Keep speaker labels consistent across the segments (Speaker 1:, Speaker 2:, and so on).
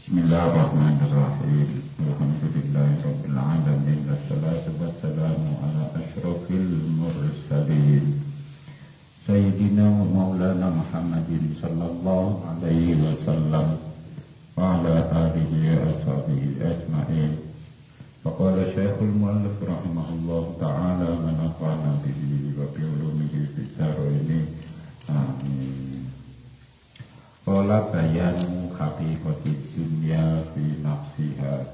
Speaker 1: Bismillahirrahmanirrahim. Alhamdulillahirabbil alamin. Wassalatu wassalamu ala asyrofil mursalin Sayyidina wa maulana Muhammadin sallallahu alaihi wasallam wa ala alihi wa ashabihi ajma'in. Faqala Syekhul Mu'allif rahimahullah ta'ala wa nafa'ana bihi wa bi ulumihi fid dharain. Amin. Qala bayanu haqiqati dunya fi nafsiha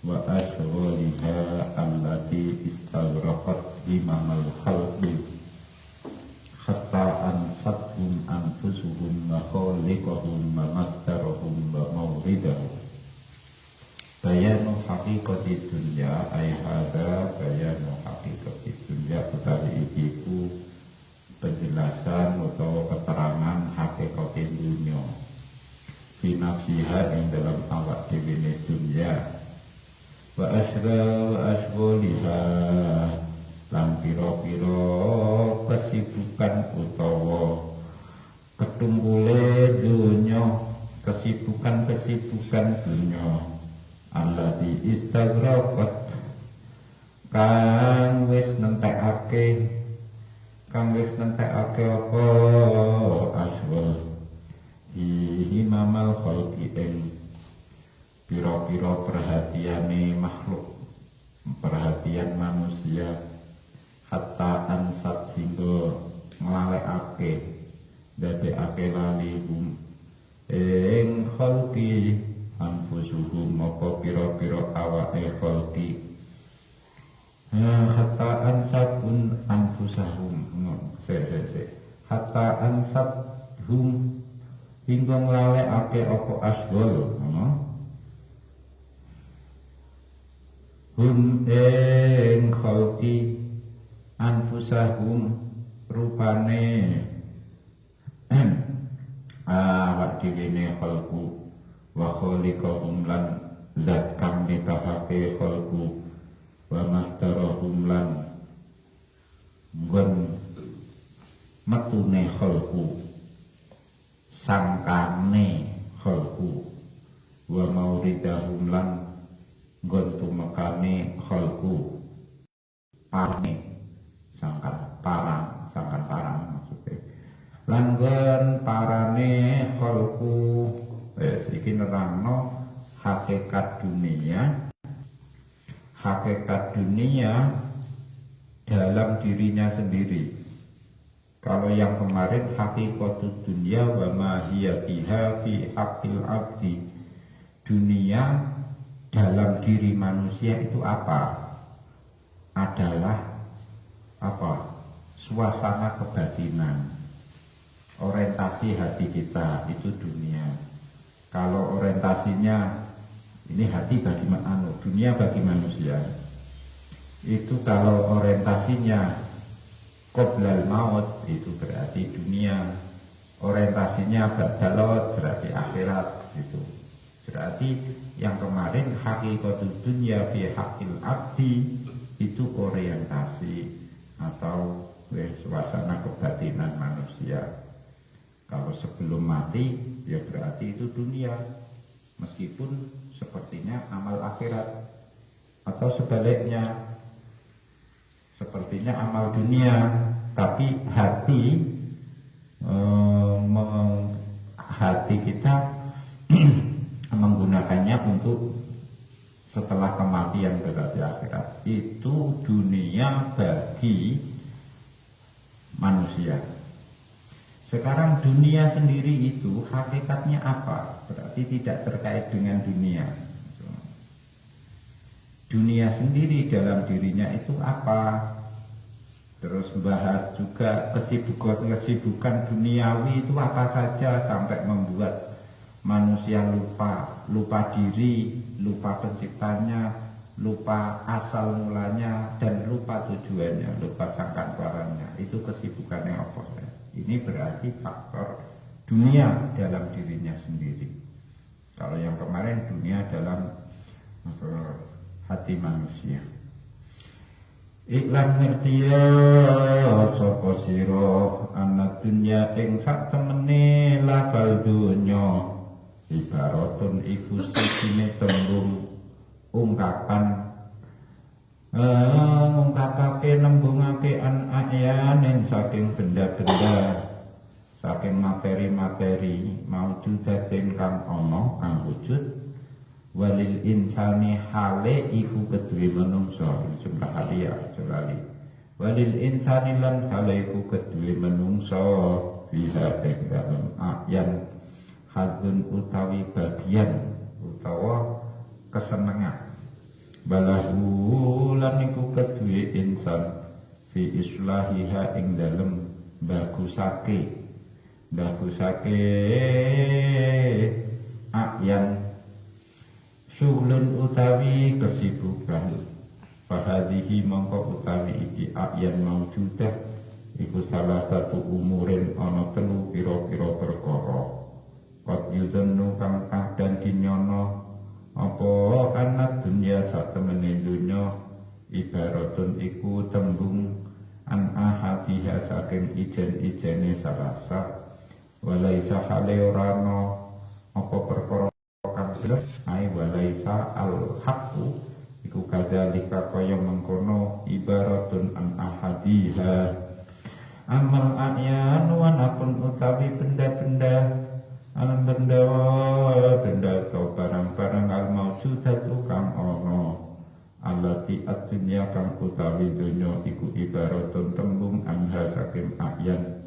Speaker 1: wa ashghaliha allati istaghraqat himamal khalqi hatta ansabhum anfusuhum wa khaliqahum wa masdarahum wa mawridahum. Bayanu haqiqati dunya ay hadha bayanu haqiqati dunya utawi iku penjelasan atau keterangan hakikat dunia fi nafsiha ing dalam awak dhewe dunya wa asghaliha lan pira-pira kesibukan utawa ketunggule dunya, kesibukan dunya allati istaghraqat kang wis nentekake apa aswal himamal khalqi ing pira-pira perhatiane makhluk, perhatian manusia, hatta ansat hingga nglalekake dadekake lalihum ing khalqi anfusuhum apa pira-pira awake khalqi hatta ansabun anfusahum hatta ansabhum hingga nglalekake apa asghal hum ing khalqi anfusahum rupane awak dhewe khalqu wa khaliqahum lan zat kang nitahake khalqu wa masdarahum lan nggon metune khalqu sangkane khalqu wa mauridahum lan nggon tumekane khalqu parane sangkan parang maksudnya lan nggon parane khalqu iki nerangno hakikat dunia dalam dirinya sendiri. Kalau yang kemarin hakikatud dunya wa ma hiya fiha fi haqqil abdi, dunia dalam diri manusia itu apa? Adalah apa? Suasana kebatinan, orientasi hati kita itu dunia. Kalau orientasinya ini hati bagi dunia bagi manusia, itu kalau orientasinya qoblal maut itu berarti dunia, orientasinya ba'dal maut berarti akhirat. Itu berarti yang kemarin hakikatul dunya fi haqqil abdi itu orientasi atau suasana kebatinan manusia. Kalau sebelum mati ya berarti itu dunia, meskipun sepertinya amal akhirat, atau sebaliknya sepertinya amal dunia, tapi hati kita menggunakannya untuk setelah kematian berarti akhirat. Itu dunia bagi manusia. Sekarang dunia sendiri itu hakikatnya apa? Berarti tidak terkait dengan dunia. Dunia sendiri dalam dirinya itu apa? Terus bahas juga kesibukan duniawi itu apa saja sampai membuat manusia lupa diri, lupa penciptanya, lupa asal mulanya, dan lupa tujuannya, lupa sangkan-parannya. Itu kesibukannya apa? Ini berarti faktor dunia dalam dirinya sendiri. Kalau yang kemarin dunia dalam hati manusia. Iklan ngerti ya sapa sira ana dunya ing sak temene lafal dunya ibaratun iku sisine tembung ungkapan ngungkapake nembungake an ayanin saking benda-benda saking materi-materi maujudatin kang ana kang wujud walil insani hale iku kedue manungsa jumlah haliya jalali walil insani lan hale iku kedue manungsa biha ing dalem ayan hadun utawi bagian utawa kesenengan balahu lan iku kedue insan fi islahiha ing dalem bagusake ayan syulun utawi kesibukan fahadihi mongko utawi iki ayan maujudah iku salah satu umurin ana telu pira-pira perkara qad yudunnu kang kadang dinyono apa anak dunia sak temene dunya ibaratun iku tembung an ahadiha saking ijen-ijene salasa walaisa hale orano apa perkara kang bener ai walaisa al haqqu iku kadzalika kaya mengkono ibaratun an ahadiha amal ayan wanapun utawi benda-benda alam benda atau barang-barang al maujudatu kang ana alati ad-dunya kang utawi dunya iku ibaratun tembung anha saking ayan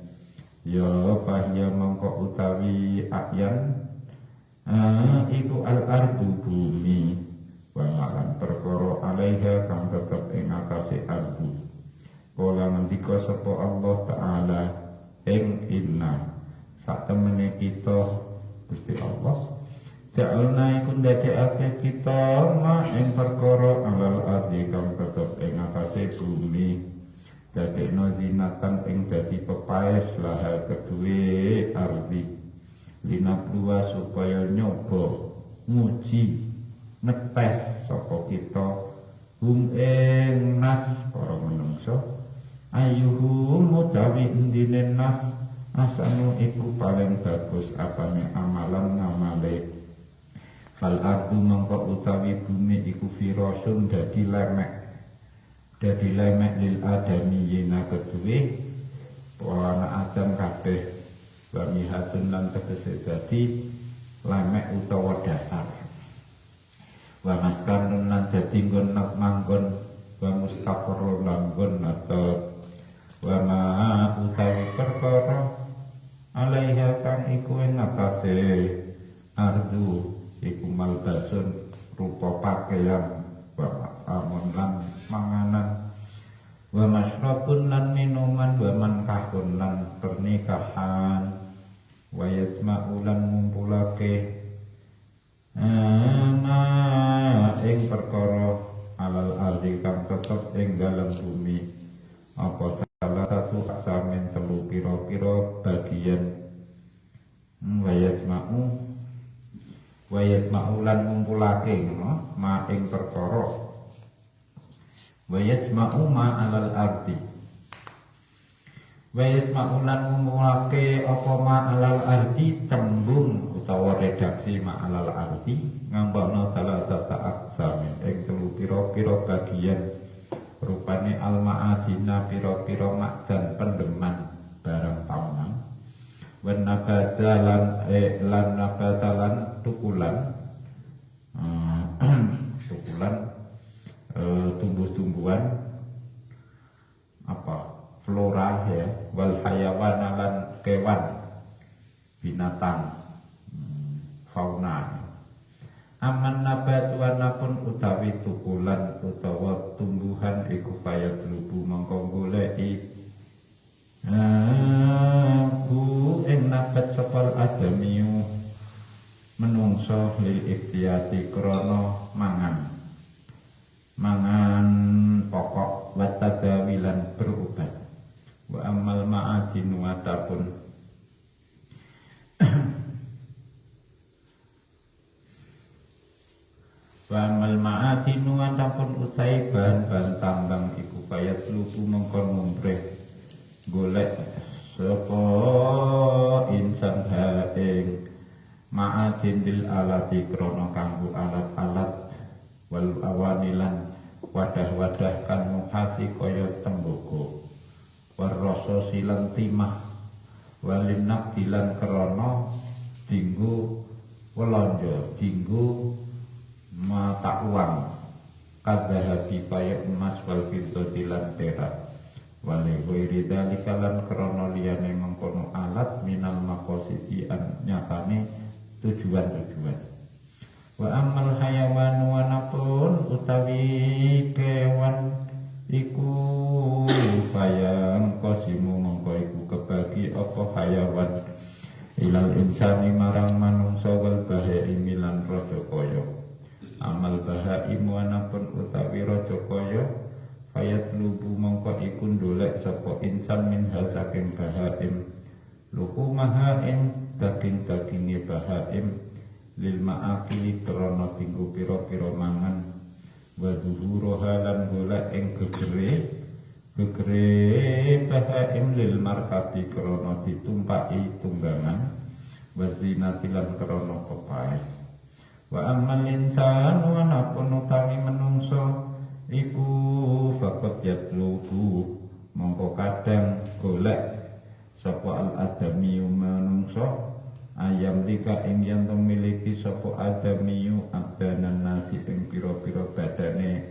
Speaker 1: ya bahya mongko utawi ayan iku al-ardu bumi wa malan perkara alaiha kang tetep ing atase ardu kala ngendika sapa Allah taala ing inna sak temene kita Gusti Allah ja'alna iku ndadekake kita ma ing perkara alal ardi kang tetep ing atase bumi dadekno zinatan ing dadi pepaes laha kedue ardi linapluwa supaya nyoba nguji ngetes sapa kita ing nas para manungsa ayuhum utawi endine nas asanu iku paling bagus apane amalan ngamale fal ardu mongko utawi bumi iku firasun dadi lemek lil adamiyina kedue wana adam kabeh wa mihatun lan tegese dadi lemek utawa dasar wa maskanun lan dadi nggon manggon wa mustaqarrun lan nggon atau wa ma utawi perkara alaiha kang iku ing atase ardu iku malbasun rupa pakaian wa amun lan manganan wa masrabun lan minuman wa mankahun lan pernikahan wa yatma'u lan ngumpulake ing perkara alal ardi kang tetep ing dalem bumi apa salah satu aksamin telu piro-piro bagian wayat ma'u lan ngumpulake ma ing perkara wayat ma'u ma alal ardi wayat ma'u lan ngumpulake apa ma alal ardi tembung utawa redaksi ma alal ardi ngambakno salah satu aksamin ing telu piro-piro bagian rupane al-ma'adina piro-piro makdan pendeman barang tahunan wan nabatalan tukulan tumbuh-tumbuhan apa flora ya wal hayawan lan kewan binatang fauna aman nabatu anapun utawi tukulan utawa tumbuhan iku kaya lubu mongko goleki ku ing nabat sepal adamiyu menungso lil ikhtiyati krana mangan pokok wa tadawilan berobat wa amal ma'adinu atapun wa amal ma'adinu atapun utai bahan-bahan tambang iku kaya lubu mengkon ngumpreh golek sapa insan haing ma'adin nuhasin bil alati krono kanggo alat-alat wal awanilan wadah-wadah kan nuhasi kaya tembaga warrasa silan timah walinak dilan krono dinggo welonjo dinggo mata uang kadhahabi kaya emas wal fiddati lan perak wali ghairi dzalika lan krana liyane mengkono alat minal maqasidi an nyatane tujuan-tujuan. Wa amal hayawan wa napun utawi kewan iku bayang kosimu mengko iku kebagi apa hayawan ilal insani marang manungsa wal bahaimi lan raja kaya. Amal bahaim wa napun utawi raja kaya ayat lubu mongko iku ndolek sapa insan min hal saking bahaim luhu mahaim daging-daginge bahaim lil ma'akili krana tinggu pira-pira mangan wa zuhuru halan golek ing gegere bahaim lil markabi krana ditumpaki tunggangan wa zinatilan krana pepaes wa amal insan wa napun utawi menungso iku fakot yatlubu mongko kadang golek sapa al adamiyu manungsa ayam lika ing yen memiliki sapa adamiyu abdanan nasi ing pira-pira badane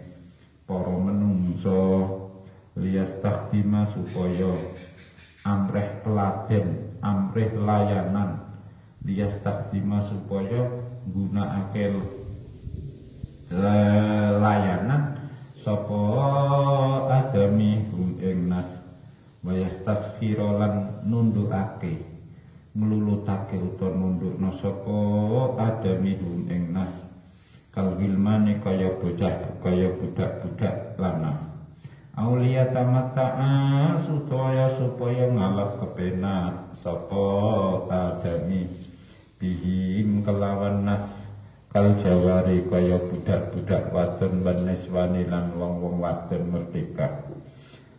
Speaker 1: para menungsa lias takdima supaya amreh peladen amreh layanan lias takdima supaya gunakake layanan sapa adami hum ing nas wayastaskhira lan nundukake nglulutake utawa nundukna sapa adami hum ing nas kal gilmane kaya bocah kaya budak-budak lanang auliya tamatta'a supaya ngalap kepenak sapa adami bihim kelawan nas kal jawari kaya budak-budak wadon baneswani lan wong-wong wadon merdeka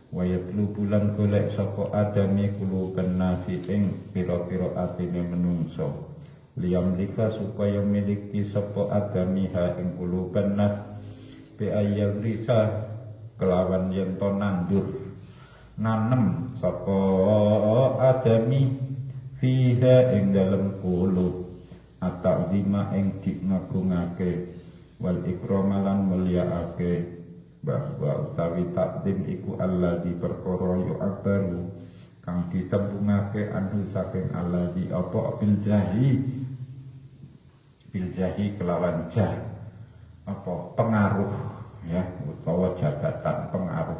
Speaker 1: wayat lubulan golek sapa adami kuluban nasi ing pira-pira atine menungso liyam lika supaya miliki sapa adami ha ing kuluban nas bi ayal risa kelawan yen to nandur nanem sapa adami fiha ing dalem kulub at-ta'zima ing ngagungake wal ikramalan mulyaake bahwa utawi takdim iku alladzi perkara yu'abbaru kang ditembungake anhu saking alladzi apa bil jahi kelawan jah apa pengaruh ya utawa jabatan pengaruh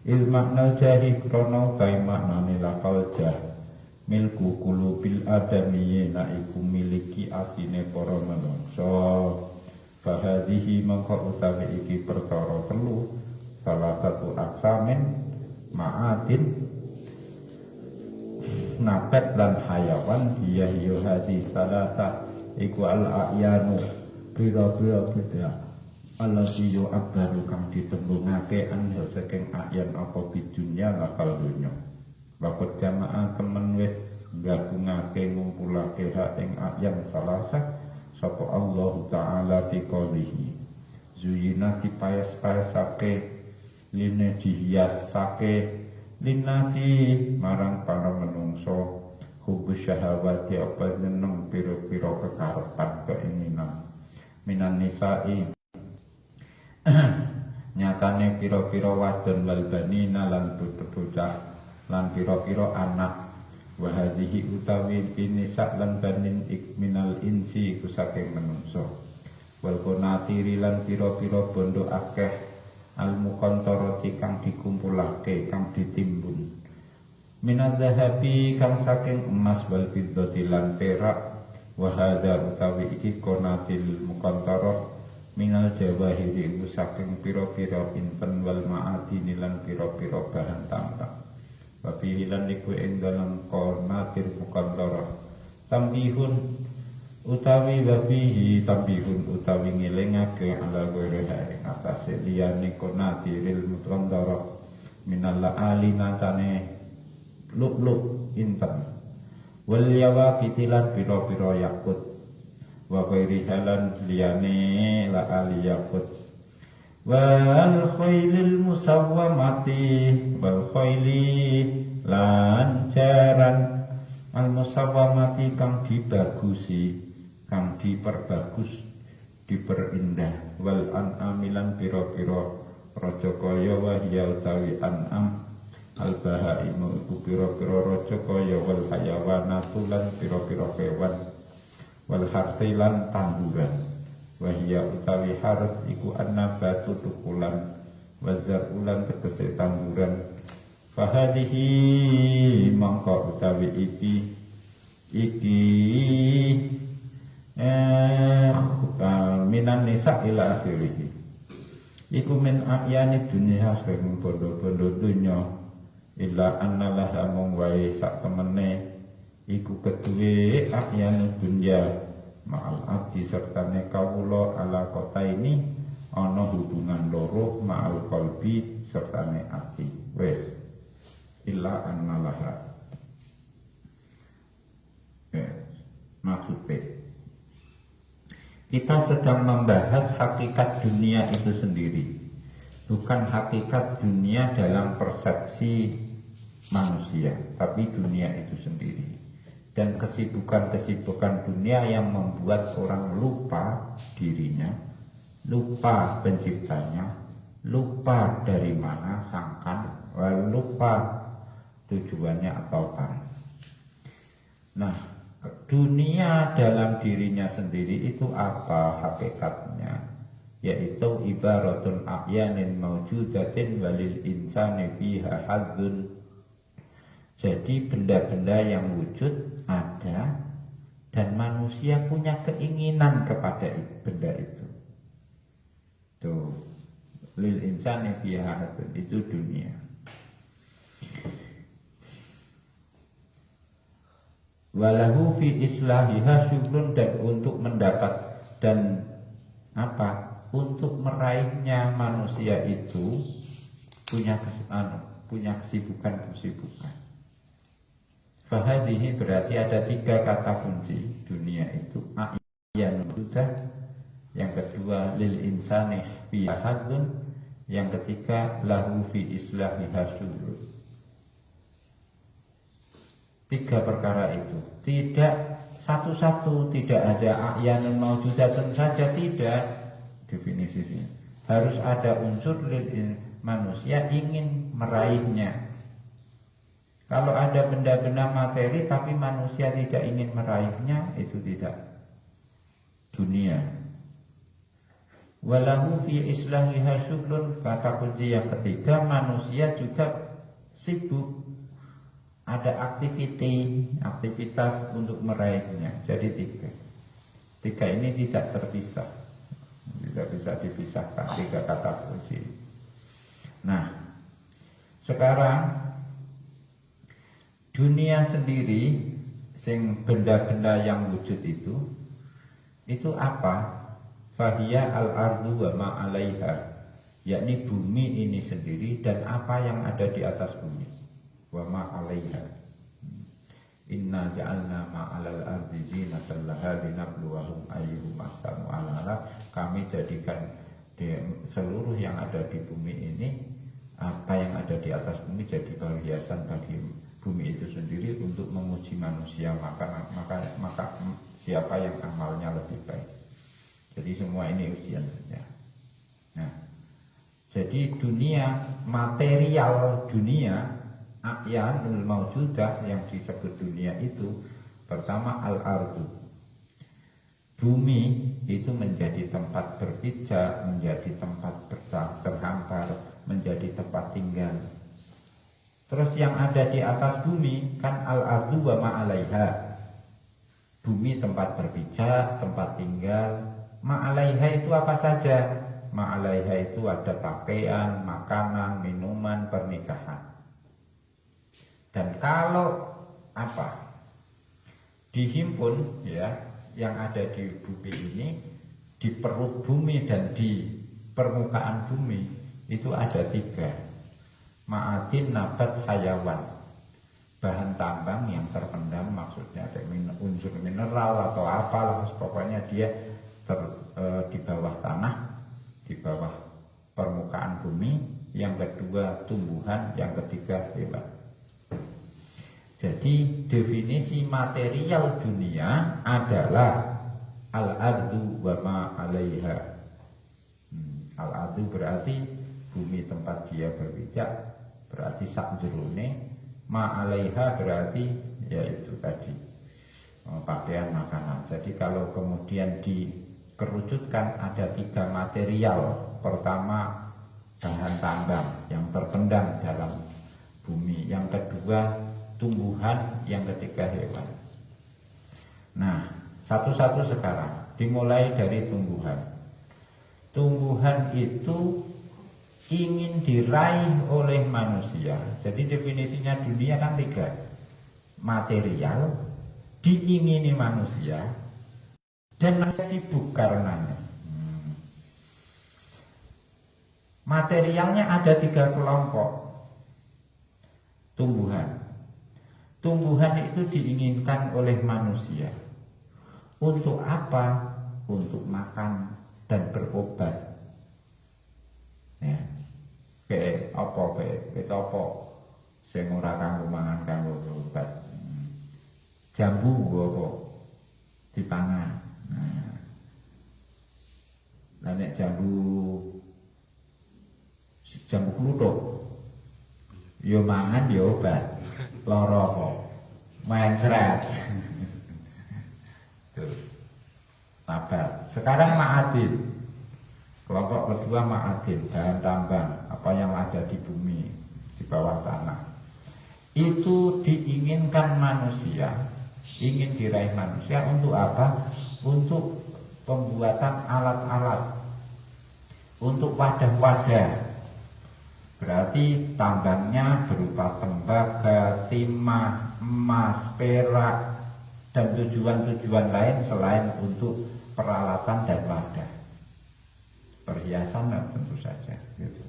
Speaker 1: il makna jahi krana kai maknane lafal jah milku kulubil adamiyina iku miliki atine para manungsa bahadihi mongko utawi iki perkara telu salah satu aksamin ma'atin nabat lan hayawan hiya hadi salata iku al-a'yanu pira-pira beda allati yu'abbaru kang ditembungake anha saking a'yan apa bidunya lakal dunya bakut jamaah temen wis gabungake ngumpulake hak ing ayam salasa sapa Allah taala fi qoulihi zuyina dipayas-payasake line dihiasake linasi marang para menungso hubus syahawati apa jeneng pira-pira kekarepan keinginan minan nisa'i nyatane pira-pira wadon wal banina lan bocah lan pira-pira anak wa hadhihi utawi binisa lan banin ikminal insi iku saking manungsa wal qanatiri lan pira-pira bondo akeh al muqantarati kang dikumpulake kang ditimbun minadz zahabi kang saking emas wal fiddati lan perak wa hadza utawi iki qanatil muqantarah minal jawahiri iku saking pira-pira inten wal ma'adini lan pira-pira bahan tambang wabihi lan iku ing dalem qanatir muqantarah tambihun utawi wabihi tambihun utawi ngelingake ala ghairiha ing atase liyane qanatiril muqantarah minal la'ali natane luk-luk inten wal yawaqitilan pira-pira yakut wa ghairi halan liyane la aliyakut wal khailil musawwamati wal khaili lan jaran al musawwamati kang dibagusi kang diperbagus diperindah wal an'amilan pira-pira raja kaya wa hiya utawi an'am al bahaimu iku pira-pira raja kaya wal hayawanatu lan pira-pira kewan wal hartilan tanduran wa hiya utawi harth iku annabatu tukulan wa zarulan tegese tanduran fahadihi mangka utawi iki minan nisa ila akhirih iku min ahyani dunia sing bondo-bondo dunya illa annalah mung wae sak temene iku keduwe ahyanu dunya ma'al abdi sertane kawula ala kota ini ana hubungan loro ma'al qalbi sertane ati wis illa annalah maksudnya kita sedang membahas hakikat dunia itu sendiri, bukan hakikat dunia dalam persepsi manusia, tapi dunia itu sendiri. Dan kesibukan-kesibukan dunia yang membuat orang lupa dirinya, lupa penciptanya, lupa dari mana sangkan, lupa tujuannya atau apa. Nah, dunia dalam dirinya sendiri itu apa hakikatnya? Yaitu ibaratun a'yanin mawjudatin walil insani fiha hadzun. Jadi benda-benda yang wujud ada dan manusia punya keinginan kepada benda itu. Tuh, lil insani fiha hadzun itu dunia. Walahu fi islahiha syukrun dan untuk mendapat dan apa? Untuk meraihnya manusia itu punya kesibukan. Fahadihi berarti ada 3 kata kunci dunia itu. Yang sudah, yang kedua lil insani fi hadun, yang ketiga lahu fi islahiha syukrun. 3 perkara itu tidak satu-satu, tidak ada a'yanun mawjudatun saja, tidak definisinya. Harus ada unsur manusia ingin meraihnya. Kalau ada benda-benda materi tapi manusia tidak ingin meraihnya, itu tidak dunia. Walahu fi islahiha syukrun, kata kunci yang ketiga, manusia juga sibuk, ada aktivitas untuk meraihnya. Jadi 3 ini tidak terpisah, tidak bisa dipisahkan, 3 kata kunci. Nah, sekarang dunia sendiri, sing benda-benda yang wujud itu apa? Fahiya al-ardu wa ma 'alaiha, yakni bumi ini sendiri dan apa yang ada di atas bumi. Wa ma 'alaiha. Inna ja'alna ma 'alal ardi zinatan laha linabluwahum ayyuhum ahsanu amala. Kami jadikan seluruh yang ada di bumi ini, apa yang ada di atas bumi jadi perhiasan bagi bumi itu sendiri untuk menguji manusia, maka siapa yang amalnya lebih baik. Jadi semua ini ujian saja. Nah, jadi dunia, material dunia, a'yanul mawjudah yang disebut dunia itu, pertama al-ardu, bumi itu menjadi tempat berpijak, menjadi tempat terhampar, menjadi tempat tinggal. Terus yang ada di atas bumi kan al-ardu wa ma 'alaiha, bumi tempat berpijak, tempat tinggal. Ma 'alaiha itu apa saja? Ma 'alaiha itu ada pakaian, makanan, minuman, pernikahan. Dan kalau apa dihimpun ya, yang ada di bumi ini, di perut bumi dan di permukaan bumi itu ada 3. Ma'adin, nabat, hayawan. bahan tambang yang terpendam, maksudnya ada unsur mineral atau apalah, pokoknya dia di bawah tanah, di bawah permukaan bumi. Yang kedua tumbuhan, yang ketiga hewan. Jadi definisi material dunia adalah al-ardu wa ma 'alaiha. Al-ardu berarti bumi tempat dia berpijak, berarti sak jerone. Ma 'alaiha berarti yaitu tadi pakaian, makanan. Jadi kalau kemudian dikerucutkan ada 3 material. Pertama bahan tambang yang terpendam dalam bumi, yang kedua tumbuhan, yang ketiga hewan. Nah, satu-satu sekarang, dimulai dari tumbuhan. Tumbuhan itu ingin diraih oleh manusia. Jadi definisinya dunia kan 3. Material, diingini manusia, dan manusia sibuk karenanya. Materialnya ada 3 kelompok. Tumbuhan. Tumbuhan itu diinginkan oleh manusia. Untuk apa? Untuk makan dan berobat. Ya. Kayak apa? Kayak apa? Sing ora kanggo mangan, kanggo berobat. Jambu apa? Dipangan. Nah, nek jambu kluthuk yo mangan yo obat. Lara kok mencret. Tuh. Sabar. Sekarang ma'adin. Kelompok kedua ma'adin, bahan tambang, apa yang ada di bumi, di bawah tanah. Itu diinginkan manusia, ingin diraih manusia untuk apa? Untuk pembuatan alat-alat, untuk wadah-wadah. Berarti tambangnya berupa tembaga, timah, emas, perak, dan tujuan-tujuan lain selain untuk peralatan dan wadah. Perhiasan tentu saja gitu.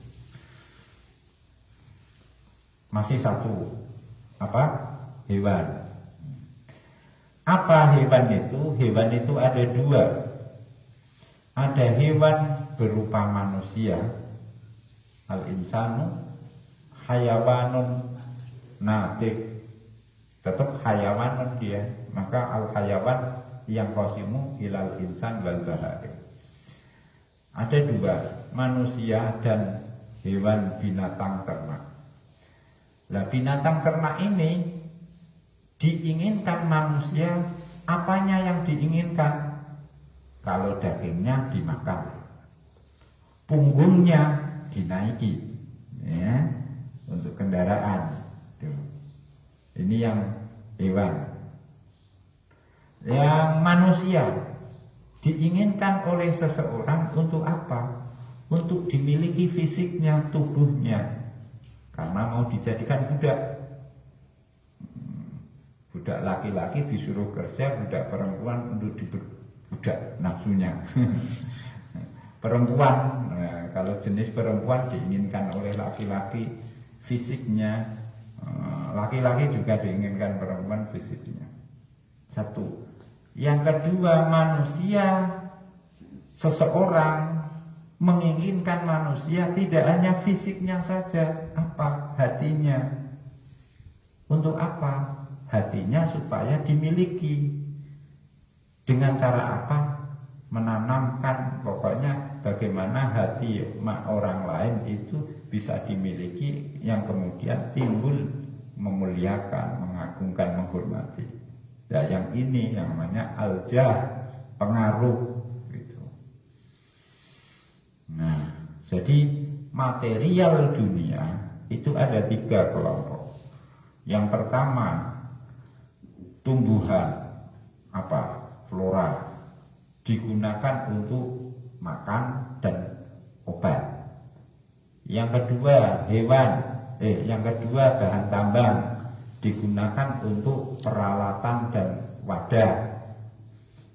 Speaker 1: Masih satu, apa? Hewan. Apa hewan itu? Hewan itu ada 2. Ada hewan berupa manusia, al-insanu, hayawanun natik, tetap hayawanun dia. Maka al-hayawan yang qasimu ilal insan wal bahari. Ada 2, manusia dan hewan binatang ternak. Nah, binatang ternak ini diinginkan manusia, apanya yang diinginkan? Kalau dagingnya dimakan, punggungnya dinaiki, ya, untuk kendaraan. Tuh. Ini yang hewan. Yang manusia diinginkan oleh seseorang untuk apa? Untuk dimiliki fisiknya, tubuhnya, karena mau dijadikan budak. Budak laki-laki disuruh kerja, budak perempuan untuk dibudak nafsunya. Perempuan, nah, kalau jenis perempuan diinginkan oleh laki-laki fisiknya, laki-laki juga diinginkan perempuan fisiknya. Satu. Yang kedua, manusia, seseorang menginginkan manusia tidak hanya fisiknya saja, apa? Hatinya. Untuk apa? Hatinya supaya dimiliki. Dengan cara apa? Menanamkan, pokoknya bagaimana hati orang lain itu bisa dimiliki, yang kemudian timbul memuliakan, mengagungkan, menghormati. Nah, yang ini yang namanya al-jah, pengaruh gitu. Nah, jadi material dunia itu ada 3 kelompok. Yang pertama tumbuhan, apa? Flora, digunakan untuk makan dan obat. Yang kedua bahan tambang, digunakan untuk peralatan dan wadah.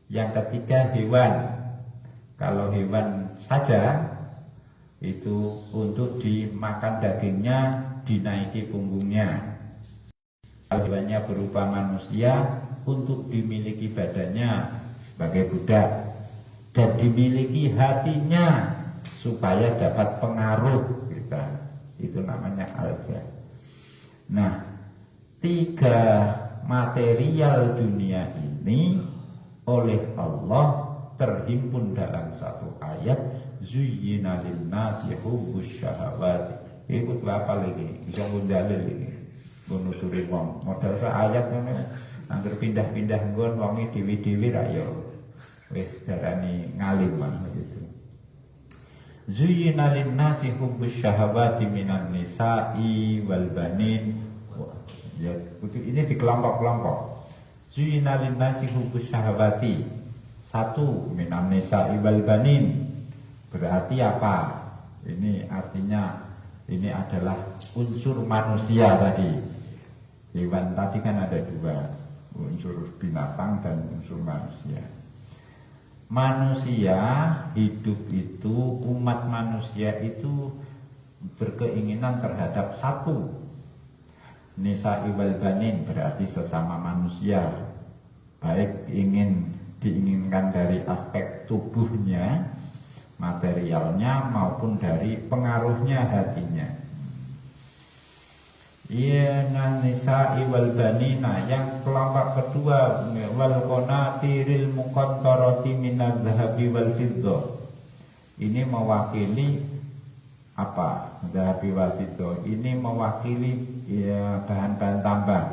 Speaker 1: Yang ketiga hewan. Kalau hewan saja itu untuk dimakan dagingnya, dinaiki punggungnya. Hewannya berupa manusia untuk dimiliki badannya sebagai budak dan dimiliki hatinya supaya dapat pengaruh kita. Itu namanya alja. Nah, 3 material dunia ini oleh Allah terhimpun dalam satu ayat, zuyyina lin-nasi hubbus syahawati. Iku apa lagi? Bisa ngundalil iki. Nuturi wong. Modal ayat ngono. Angger pindah-pindah nggon wonge dewi-dewi ra ya wis darani ngalim gitu. Zuyyina lin-nasi hubbus syahawati minan nisa'i wal banin. Ya, ini di kelompok-kelompok. Zuyyina lin-nasi hubbus syahawati. 1 minan nisa'i wal banin. Berarti apa? Ini artinya ini adalah unsur manusia tadi. Hewan tadi kan ada 2, unsur binatang dan unsur manusia. Manusia hidup itu, umat manusia itu berkeinginan terhadap 1 nisa'i wal banin, berarti sesama manusia, baik diinginkan dari aspek tubuhnya, materialnya maupun dari pengaruhnya hatinya. Ya nisa'i wal banina, yang kelompok kedua wal qanatiril muqantarati minadz zahabi wal fiddah. Ini mewakili apa? Zahabi wal fiddah. Ini mewakili ya bahan-bahan tambang.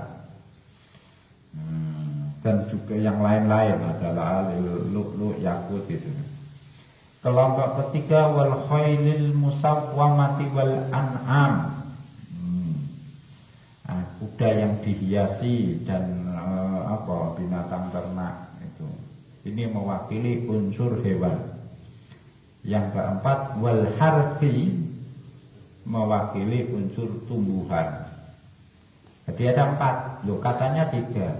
Speaker 1: Dan juga yang lain-lain adalah lu'lu' yakut itu. Kelompok ketiga wal khailil musawwamati wal an'am. Kuda yang dihiasi dan binatang ternak itu. Ini mewakili unsur hewan. Yang keempat wal harthi, mewakili unsur tumbuhan. Jadi ada 4. Loh katanya 3.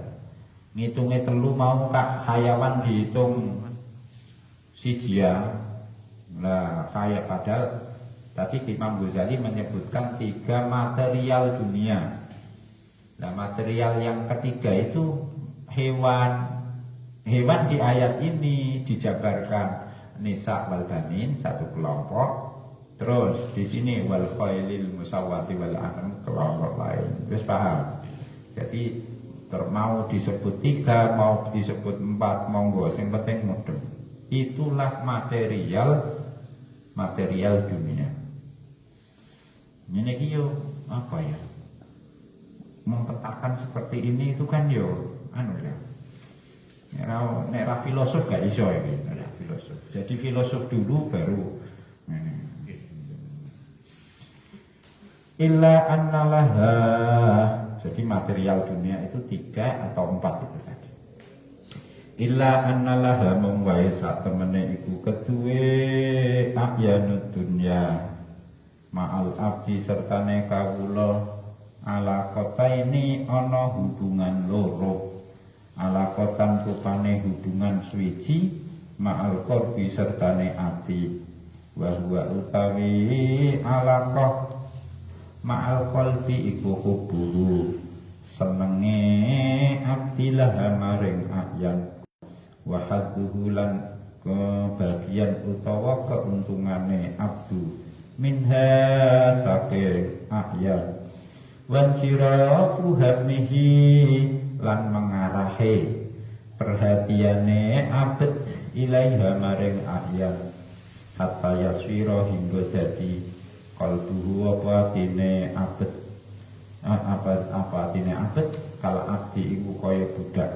Speaker 1: Ngitungnya 3 mau kak hayawan dihitung sijia. Nah, kayak padahal tadi Imam Ghazali menyebutkan 3 material dunia. Nah, material yang ketiga itu hewan. Hewan di ayat ini dijabarkan nisa wal banin 1 kelompok. Terus di sini wal khailil musawwati wal an'am kelompok lain. Wis paham? Jadi mau disebut 3, mau disebut 4, monggo sing penting mudeng. Itulah material dunia. Ini yo apa ya? Mempetakan seperti ini itu kan yo nek filosof gak iso iki, filosof. Jadi filosof dulu baru illa annalaha. Jadi material dunia itu 3 atau 4 itu tadi. Illa annalaha mengwae sak temene iku keduwe ahyanud dunya ma'al abdi sertane kawula ala kota ini ana hubungan loro, ala kotan rupane hubungan suwiji ma'al korbi sertane ati, wa huwa utawi alaqah ma'al qalbi iku huburu senenge abdilah maring ahyan wa hadduhu lan kebagian utawa keuntungane abdu minha saking ahyan wan sirafu hammihi lan mengarahi perhatiane abet ilaiha maring ahyan hatta yaswira hingga dadi qalbuhu apa atine abet apa atine abet kala abdi iku kaya budak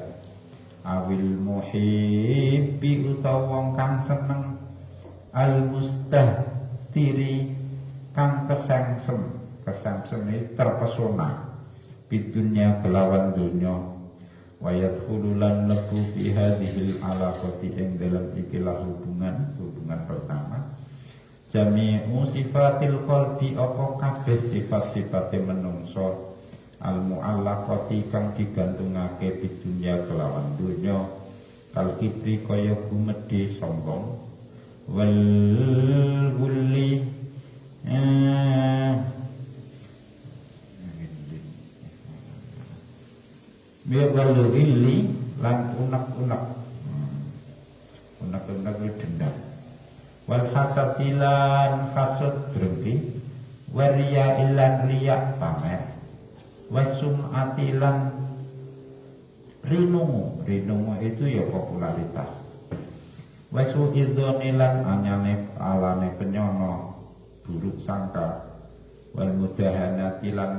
Speaker 1: awil muhibbi utawa wong kang seneng al mustahtiri kang kesengsem ini terpesona bidunya kelawan dunya wayat hululan lebu bihadihil alaqati ing dalam ikilah hubungan pertama jami'u sifatil qalbi apa kabeh sifat-sifate menungso al mu'allaqati kang digantungake bidunya kelawan dunya kal kibri kaya gumedhe sombong wal gulli Biwal illi lan unek-unek. Unek-unek itu dendam. Wal hasadilan hasud berhenti. Waria ilan riak pamer. Wasum atilan rinungu itu ya popularitas. Wasu idzonilan anyane alane penyono buruk sangka. Wal mudahanatilan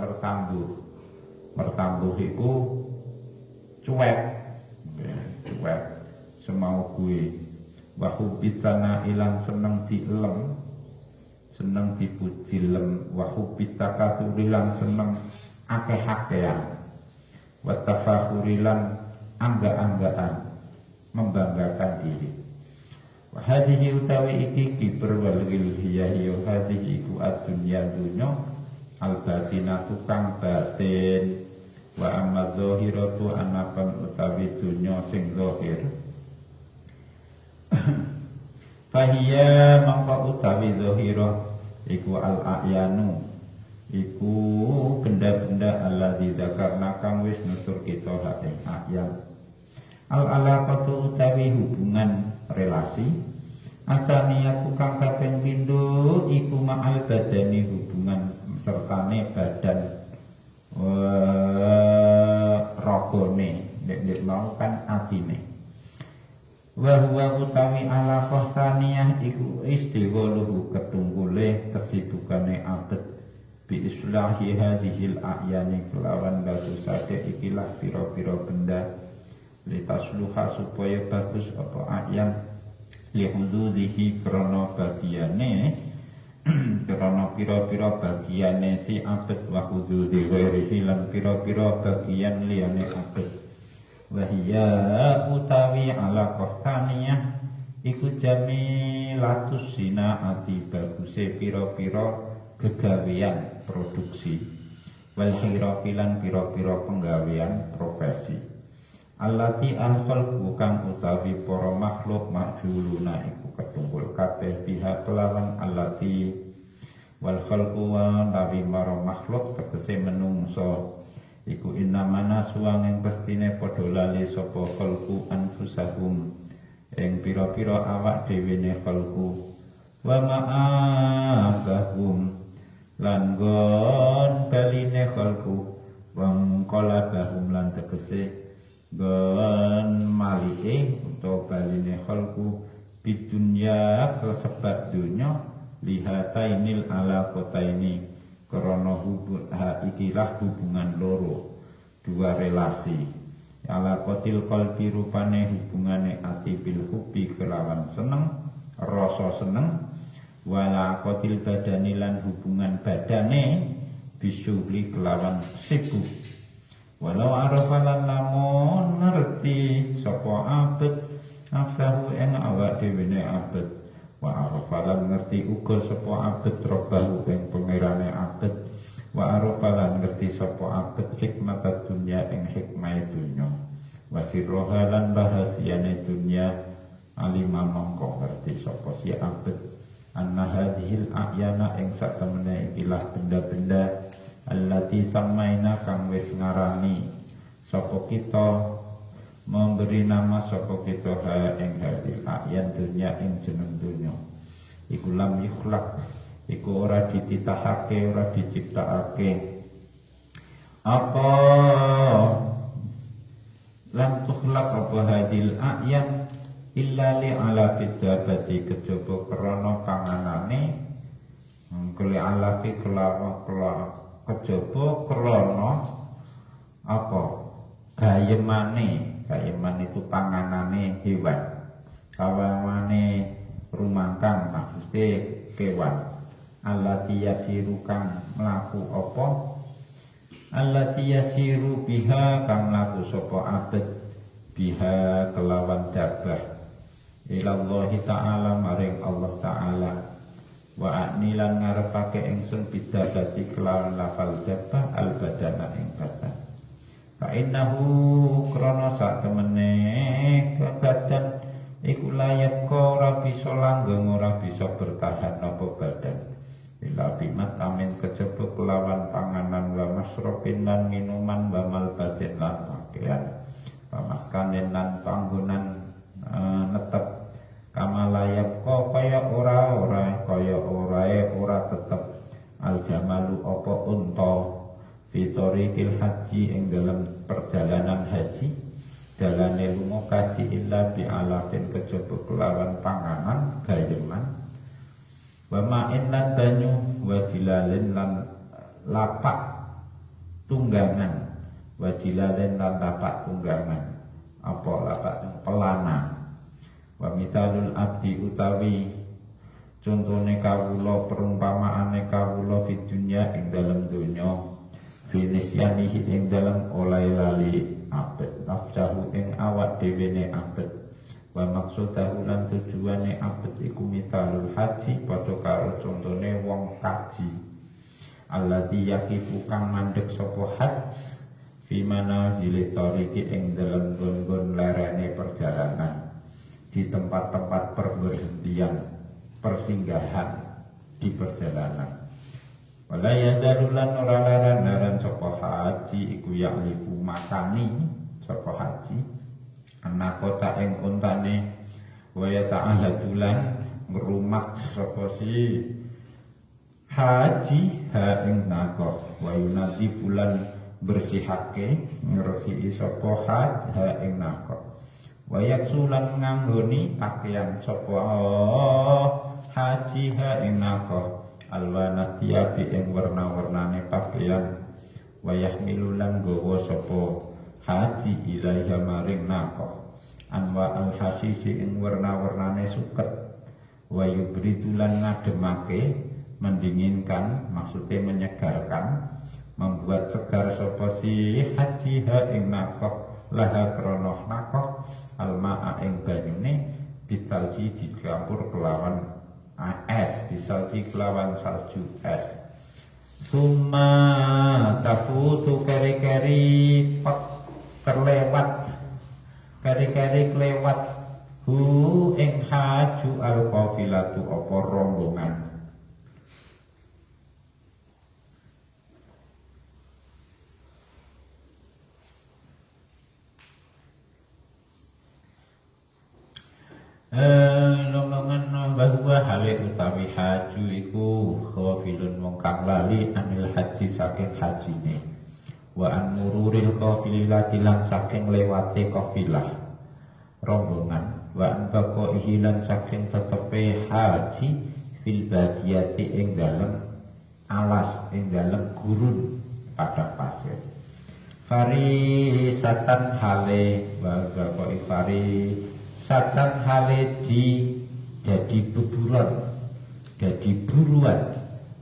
Speaker 1: mertambuh iku cuek semau gue. Wahubitana ilang seneng dielem, seneng dipuji lem. Wahubitakathurilan seneng akeh-akehan. Watafahurilan angga-anggaan, membanggakan diri. Wahadihi utawi iki kiber walil hiyahiyo hadihi iku ad-dunya dunyo al-batina tukang batin. Wa amma dhahiratu anapan utawi dunyo sing zahir. Fahiya mangka utawi zahira iku al-a'yanu, iku benda-benda alladzi dzakarna kang wis nutur kita hak ing a'yan. Al-alaqatu utawi hubungan relasi. Ataniyatu kang kaping pindho iku ma'al badani hubungan sertane badan rogone nek mau kan atine. Wa huwa utawi alaqah taniyah iku istigholuhu ketunggule kesibukane abet bi islahi hadhil a'yani kelawan bagusake ikilah pira-pira benda litasluha supaya bagus apa a'yan lihududihi krana bagiane krana pira-pira bagiane si abet wa hududi ghairihi lan pira-pira bagian liyane abet. Wahia utawi alaqah taniyah iku jamilatus sinaati baguse pira-pira gegawean produksi wal hirafilan pira-pira penggawean profesi. Allati al-khalqu kang utawi para makhluk majuluna iku ketunggul kabeh biha kelawan allati wal khalqu wa nabi maro makhluk tegese menungso iku innamana suwanging pestine padha lali sapa khalqu anfusahum ing pira-pira awak dhewene khalqu wa ma'abahum lan gon baline khalqu wang qalabahum lan tegese gon malike utawa baline khalqu bidunya kesebat dunya lihatainil alaqataini karena ikilah hubungan loro dua relasi. Alaqatil qalbi rupane hubungane ati bil hubbi kelawan seneng rasa seneng. Walaqatil badani lan hubungan badane bisyugli kelawan sibuk. Walau arafalan lamun ngerti sapa abet nafsahu ing awak dhewe ne abet. Wa arafalan ngerti uga sapa abet robbahu ing pangerane abet. Wa arafalan ngerti sapa abet hikmat dunya ing hikmah dunya. Wa sirrohalan bahasiyane dunya alima mongko ngerti sapa si abet anna hadhil a'yana ing sak temene ikilah benda-benda allati samaina kang wis ngarani sapa kita memberi nama sapa kita ha ing hadil a'yan dunya ing jeneng dunya iku lam yukhlaq iku ora dititahake ora diciptakake apa lam tukhlaq apa hadil a'yan illa li ala bidabati kejaba krana panganane keli ala fi kelawa kejaba krana apa gayeman itu panganane hewan kawane rumangkang maksude kewan allati yasiru kang mlaku apa allati yasiru biha kang mlaku sapa abet biha kelawan dabah ilallahi ta'ala maring Allah ta'ala wa a'nilan ngarepake ingsun bidabati kelawan lafal dabah al badana ing badan fa innahu krana sak temene badan iku layak ora bisa langgeng ora bisa bertahan apa badan ila bimat amin kejaba kelawan panganan wa masrobin lan minuman wa malbasin lan pakaian, pamaskanen lan panggonan netep, kamalayap kaya ora tetep al jamalu apa unta fitorikil haji ing dalam perjalanan haji, dalane lunga kaji illa bi alafin kejaba kelawan panganan gayeman, wa ma'in lan banyu, wa jilalin lan lapak tunggangan, wa jilalin lan lapak tunggangan, apa lapak pelana, wa mitalul abdi utawi contone kawula perumpamaane kawula fi dunya ing dalem donya, finisyanihi ing dalem oleh lali abet, nafsahu ing awak dhewe abet, wa maksudahu lan tujuane abet iku mitalul haji padha karo contone wong kaji, alladzi yaqifu kang mandheg sapa haj fi manazil tariqi ing dalem nggon lerene perjalanan, di tempat-tempat perberhentian persinggahan di perjalanan. Wala yazalulan ora laran sapa haji iku ya'lifu makani sapa haji ana kota ing untane, wa ta'ahadulan ngrumat sapa si haji ha ing nakoh, wa yunati fulan bersihake ngresiki sapa haji ha ing nakoh, wa yaksulan nganggoni pakaian sapa haji ha ing nakoh alwana tiabi ing warna-warnane pakaian, wa yahmilulan gawa sapa haji ilaiha maring nakoh anwa al hasisi ing warna-warnane suket, wa yubridulan ngademake mendinginkan, maksudnya menyegarkan, membuat segar sapa si haji ha ing nakoh laha krono nakoh alma'a ing banyune bitalji dicampur kelawan es, bisalji kelawan salju es. Summa tafutu keri-keri terlewat, keri-keri kelewat hu ing haju al qafilatu apa rombongan. Rombongan bahwa hale utawi haju iku khafilun wong kang lali anil haji saking hajine, wa an mururil qafilati lan saking lewate qafilah rombongan, wa an baqaihi lan saking tetepe haji fil badiyati ing dalem alas, ing dalem gurun padang pasir. Farisatan hale wa baqai fari satan hale jadi beburon, jadi buruan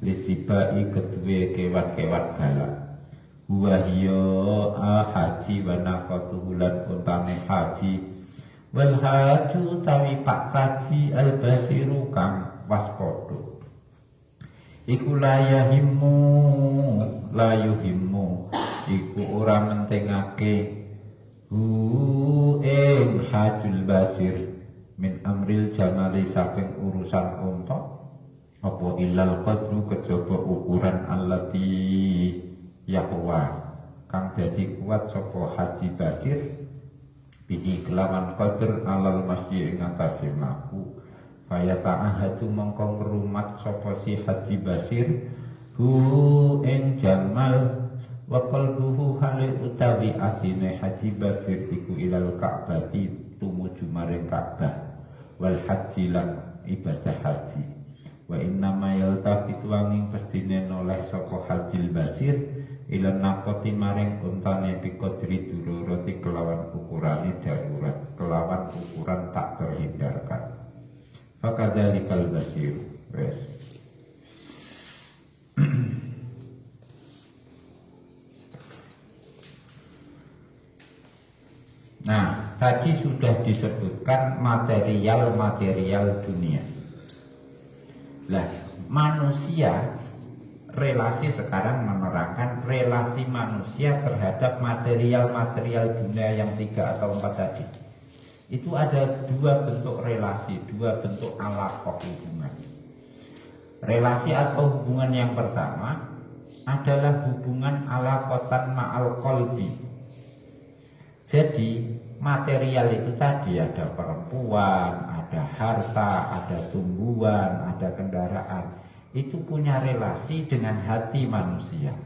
Speaker 1: lisibai kedua kewan-kewan galak, wahyo haji wa naqatuhu lan untane haji, wal haju tawi pak kaji al basiru kang waspodo, iku layuhimmu iku ora mentingake ing hajul basir min amril jamali saking urusan unta, apa ilal qadru kejaba ukuran allati yahwa kang dadi kuat sapa haji basir bihi kelawan qadr alal masyi ing atase mlaku, faya ta'ahadu mongko ngrumat sapa si haji basir hu ing jamal, wa qalbuhu hale utawi atine haji basir iku ilal ka'bati tumuju maring Ka'bah, wal haji lan ibadah haji, wa innama yaltafitu wanging pestine noleh sapa hajil basir ilan naqati maring untane biqadri dururati kelawan ukurane darurat, kelawan ukuran tak terhindarkan. Fakadzalikal basir wes. Nah, tadi sudah disebutkan material dunia. Lah, manusia, relasi sekarang menerangkan relasi manusia terhadap material dunia yang 3 atau 4 tadi. Itu ada 2 bentuk relasi, 2 bentuk alaqah hubungan. Relasi atau hubungan yang pertama adalah hubungan alaqatan ma'al qalbi, Jadi material itu tadi ada perempuan, ada harta, ada tumbuhan, ada kendaraan. Itu punya relasi dengan hati manusia.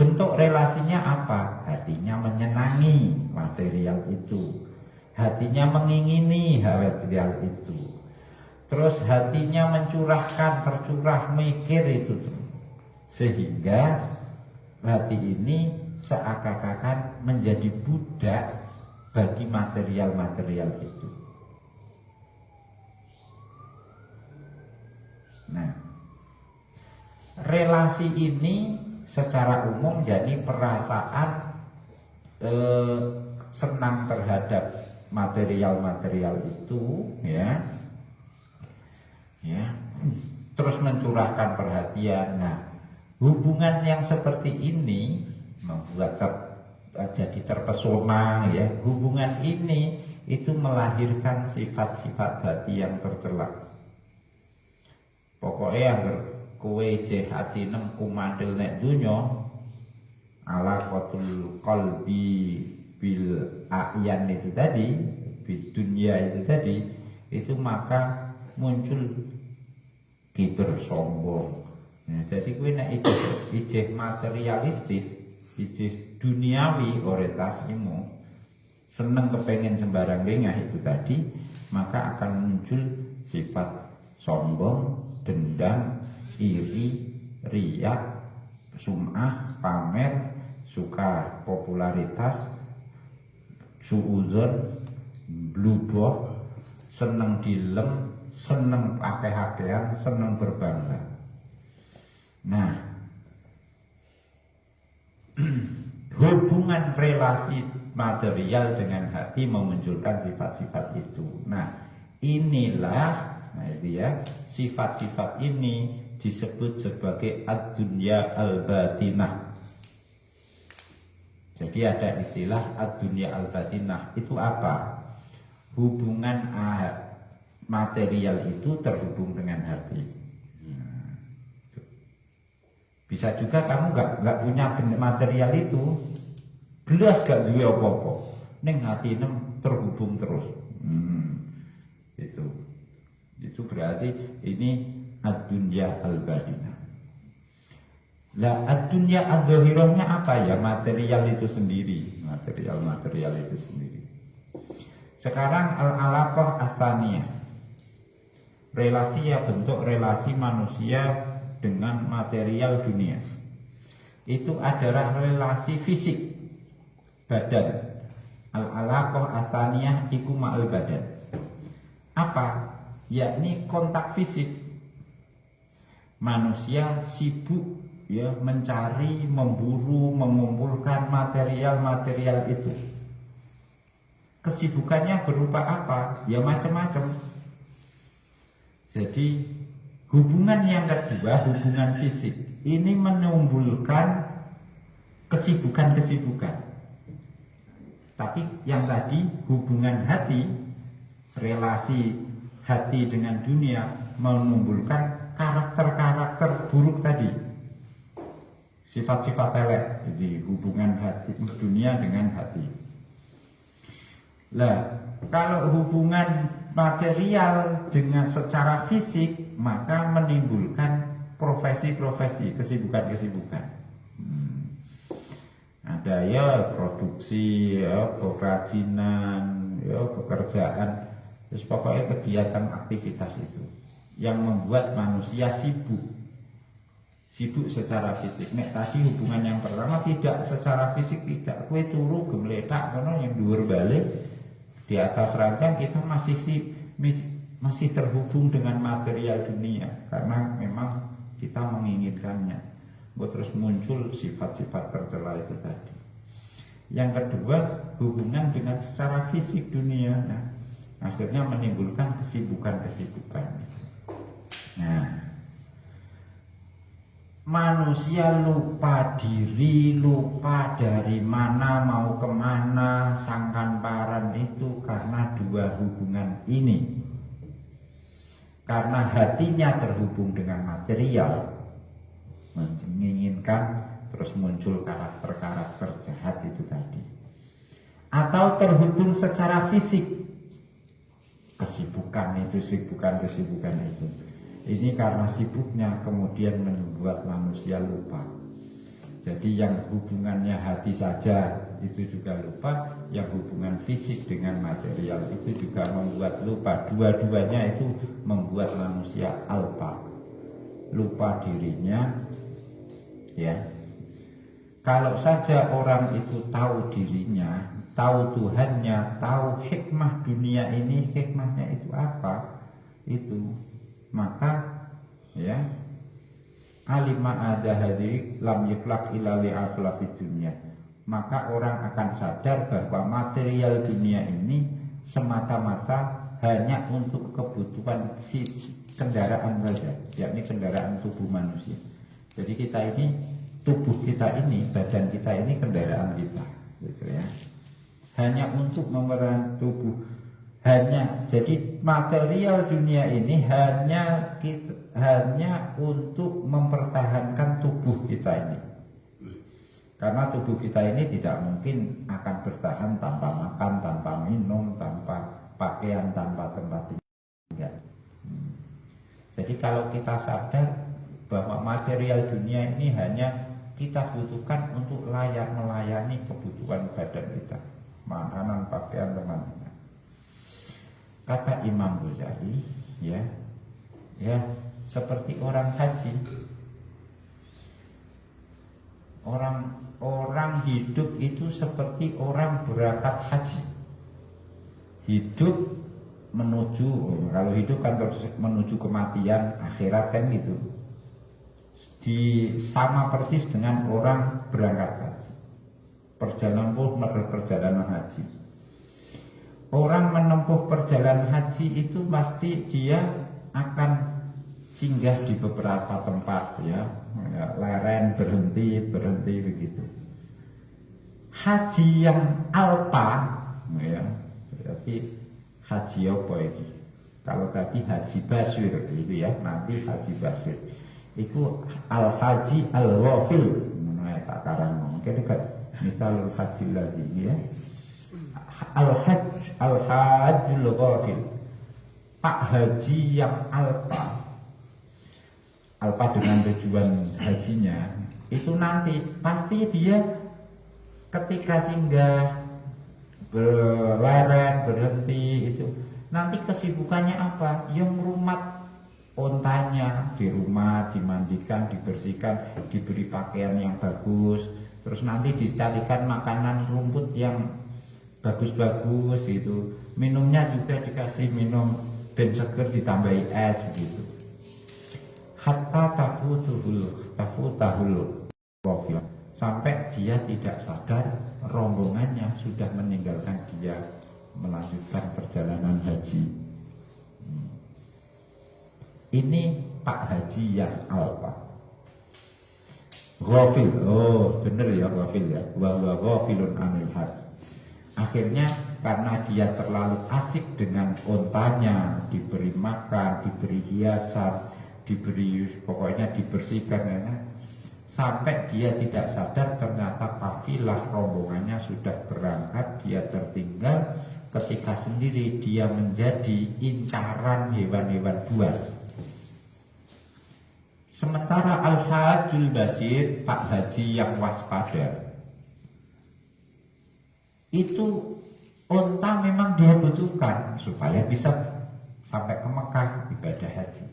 Speaker 1: Bentuk relasinya apa? Hatinya menyenangi material itu. Hatinya mengingini material itu. Terus hatinya mencurahkan, tercurah, mikir itu. Sehingga hati ini seakan-akan menjadi budak bagi material-material itu. Nah, relasi ini secara umum jadi perasaan senang terhadap material-material itu, ya, terus mencurahkan perhatian. Nah, hubungan yang seperti ini membuat jadi terpesona, ya. Hubungan ini itu melahirkan sifat-sifat hati yang tercela. Pokoknya yang kowe jeh hati nem kumandel nek dunya ala qatul qalbi bil a'yan itu tadi, bil dunya itu tadi, itu maka muncul kiber, sombong. Nah, jadi kowe nek ijeh materialistis, ijeh duniawi orientasimu, seneng kepengen sembarang lengah itu tadi, maka akan muncul sifat sombong, dendam, iri, riak, sum'ah, pamer, suka popularitas, suudzon, bluboh, seneng dilem, seneng akeh-akehan, seneng berbangga. Nah, hubungan relasi material dengan hati memunculkan sifat-sifat itu. Nah, inilah, nah itu ya, sifat-sifat ini disebut sebagai ad-dunya al-batinah. Jadi ada istilah ad-dunya al-batinah. Itu apa? Hubungan material itu terhubung dengan hati. Bisa juga kamu nggak punya material itu, belas gak duwe apa-apa, ning hati nem terhubung terus. Itu berarti ini ad-dunya al-batinah. Lah ad-dunya ad-dhahirahnya apa ya? Material itu sendiri, material itu sendiri. Sekarang al-alaqah ats-tsaniyah. Relasi ya, bentuk relasi manusia dengan material dunia. Itu adalah relasi fisik badan. Al-alaqah ats-tsaniyah iku ma'al badan. Apa? Yakni kontak fisik. Manusia sibuk ya mencari, memburu, mengumpulkan material-material itu. Kesibukannya berupa apa? Ya macam-macam. Jadi hubungan yang kedua, hubungan fisik, ini menimbulkan kesibukan-kesibukan. Tapi yang tadi hubungan hati, relasi hati dengan dunia menimbulkan karakter-karakter buruk tadi, sifat-sifat elek. Jadi hubungan hati dunia dengan hati. Lah, kalau hubungan material dengan secara fisik, maka menimbulkan profesi-profesi, kesibukan-kesibukan. Ada ya produksi, ya kerajinan, ya pekerjaan, terus pokoknya kegiatan aktivitas itu yang membuat manusia sibuk secara fisik. Nek tadi hubungan yang pertama tidak secara fisik, tidak, kue turu gemeletak kono yang dhuwur balik di atas ranjang, kita masih terhubung dengan material dunia karena memang kita menginginkannya. Terus muncul sifat-sifat tercela itu tadi. Yang kedua, hubungan dengan secara fisik dunia. Nah, akhirnya menimbulkan kesibukan-kesibukan. Nah, manusia lupa diri, lupa dari mana mau kemana, sangkan paran itu karena dua hubungan ini. Karena hatinya terhubung dengan material, menginginkan, terus muncul karakter-karakter jahat itu tadi. atau terhubung secara fisik. Kesibukan itu, kesibukan itu. Ini karena sibuknya kemudian membuat manusia lupa. Jadi yang hubungannya hati saja itu juga lupa, yang hubungan fisik dengan material itu juga membuat lupa. Dua-duanya itu membuat manusia alpa, lupa dirinya, ya. Kalau saja orang itu tahu dirinya, tahu Tuhannya, tahu hikmah dunia ini, hikmahnya itu apa, itu, maka ya alima ada hari lam yuklak ilali aflafid dunia, maka orang akan sadar bahwa material dunia ini semata-mata hanya untuk kebutuhan kendaraan saja, yakni kendaraan tubuh manusia. Jadi kita ini, tubuh kita ini, badan kita ini kendaraan kita, gitu ya. Hanya untuk memeran tubuh, hanya jadi material dunia ini hanya untuk mempertahankan tubuh kita ini. Karena tubuh kita ini tidak mungkin akan bertahan tanpa makan, tanpa minum, tanpa pakaian, tanpa tempat tinggal. Jadi kalau kita sadar bahwa material dunia ini hanya kita butuhkan untuk layak melayani kebutuhan badan kita, makanan, pakaian, teman-teman. Kata Imam Ghazali, ya, seperti orang haji. Orang hidup itu seperti orang berangkat haji. Hidup menuju, kalau hidup kan terus menuju kematian, akhirat kan gitu. Sama persis dengan orang berangkat haji. Perjalanan haji. Orang menempuh perjalanan haji itu pasti dia akan singgah di beberapa tempat, ya, lereng, berhenti begitu. Haji yang alpa, ya, berarti haji apa ini? Kalau tadi haji basir itu ya, nanti haji basir. Iku al-haji al-ghafil, tak karang mungkin kan misal haji lagi ya. Al-hajjul ghafil, Pak Haji yang alpa dengan tujuan hajinya itu nanti pasti dia ketika singgah berlereng, berhenti itu nanti kesibukannya apa? Yang merumat ontanya di rumah, dimandikan, dibersihkan, diberi pakaian yang bagus, terus nanti dicarikan makanan rumput yang bagus-bagus itu, minumnya juga dikasih minum ben seger ditambahi es begitu. Hatta tafutahul wafil, sampai dia tidak sadar rombongannya sudah meninggalkan dia melanjutkan perjalanan haji. Ini Pak Haji yang alpa. Ghafil, oh bener ya ghafil ya, wa ghafilun anil hajj. Akhirnya karena dia terlalu asik dengan ontanya, diberi makan, diberi hiasan, diberi pokoknya dibersihkan, ya, sampai dia tidak sadar ternyata kafilah rombongannya sudah berangkat, dia tertinggal ketika sendiri dia menjadi incaran hewan-hewan buas. Sementara al-hajjul basir, Pak Haji yang waspada, itu onta memang dia butuhkan supaya bisa sampai ke Mekah ibadah haji.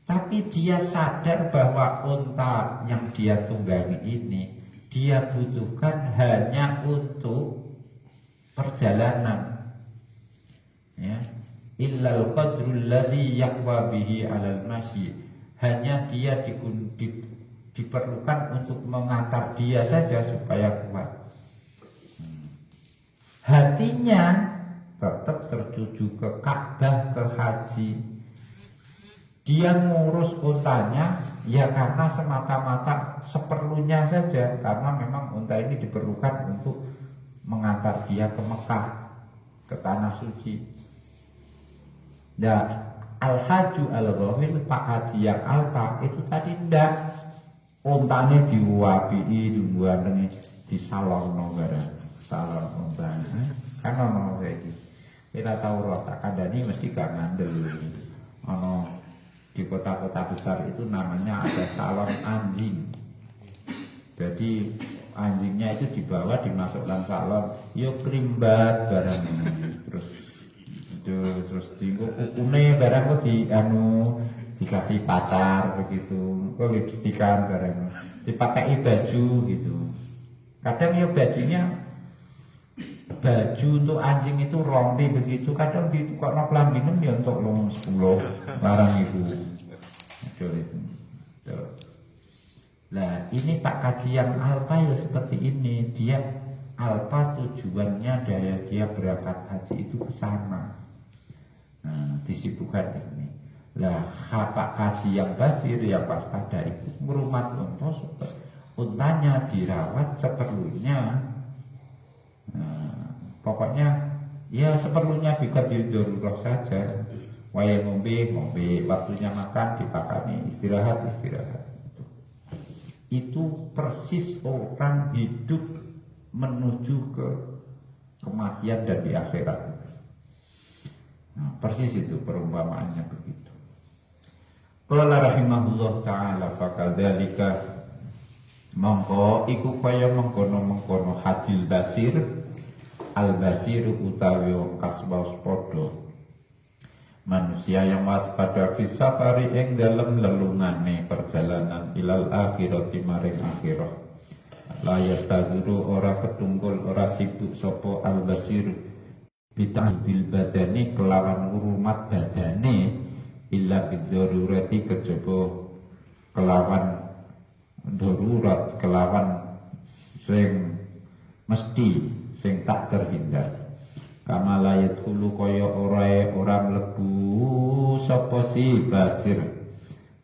Speaker 1: Tapi dia sadar bahwa onta yang dia tunggangi ini dia butuhkan hanya untuk perjalanan, ya. Illal qadrul ladzi yaqwa bihi 'alal masyi, hanya dia diperlukan untuk mengantar dia saja supaya kuat. Hatinya tetap tertuju ke Ka'bah, ke haji. Dia ngurus untanya ya karena semata-mata seperlunya saja, karena memang unta ini diperlukan untuk mengantar dia ke Mekah, ke tanah suci. Nah, al-haju al-ghafil, Pak Haji yang alpa itu tadi ndak, untanya diwapi, dibuat di salon barang. salon undang kan ono saiki kita tahu roh tak kandani mesti gak ngandel ono di kota-kota besar itu namanya ada salon anjing. Jadi anjingnya itu dibawa dimasukkan salon, yo krimbat barang ini. Terus tinggal ukune barang kok dikasih pacar begitu, kok lipstikan barang, dipakai baju gitu. Kadang yo bajunya baju untuk anjing itu rompi begitu, kadang ditukar kelambinem ya untuk long 10 barang itu. Nah ini Pak Kaji yang Alpa ya seperti ini, dia Alpa tujuannya dia berangkat haji itu ke sana. Nah, disibukkan ini. Lah Pak Kaji yang Basir yang waspada itu merumat untanya dirawat seperlunya. Nah, pokoknya ya seperlunya bisa didarurat saja. Waya ngombe, waktunya makan dipakani, istirahat. Itu persis orang hidup menuju ke kematian dan di akhirat. Nah, persis itu perumpamaannya begitu. Qala rahimahullah ta'ala fakadzalika mongko iku kaya mengkono hajil basir al basir utawi wong kasbos padha manusia yang waspada fisafari ing dalam lelungane perjalanan ilal akhirati maring akhirah la yastaghiru ora ketunggul ora sibuk sapa al basir bitahbil badani kelawan urumat badane illa bidzarurati kejaba kelawan darurat kelawan sing mesti sing tak terhindar kama layat hulu kaya ora mlebu sapa si basir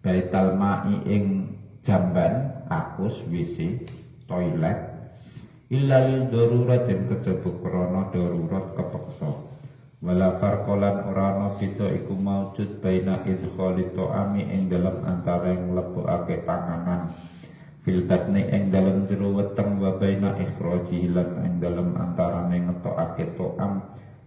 Speaker 1: baital ma'i ing jamban kakus WC toilet illa lil darurat den kejaba krana darurat kepeksa wala farqalan ora ana beda iku maujud baina idkhalit ta'ami ing dalem antara ing mlebokake panganan fil batni ing dalem jero weteng wa baina ikhrajihi lan ing dalem antarane ngetokake ta'am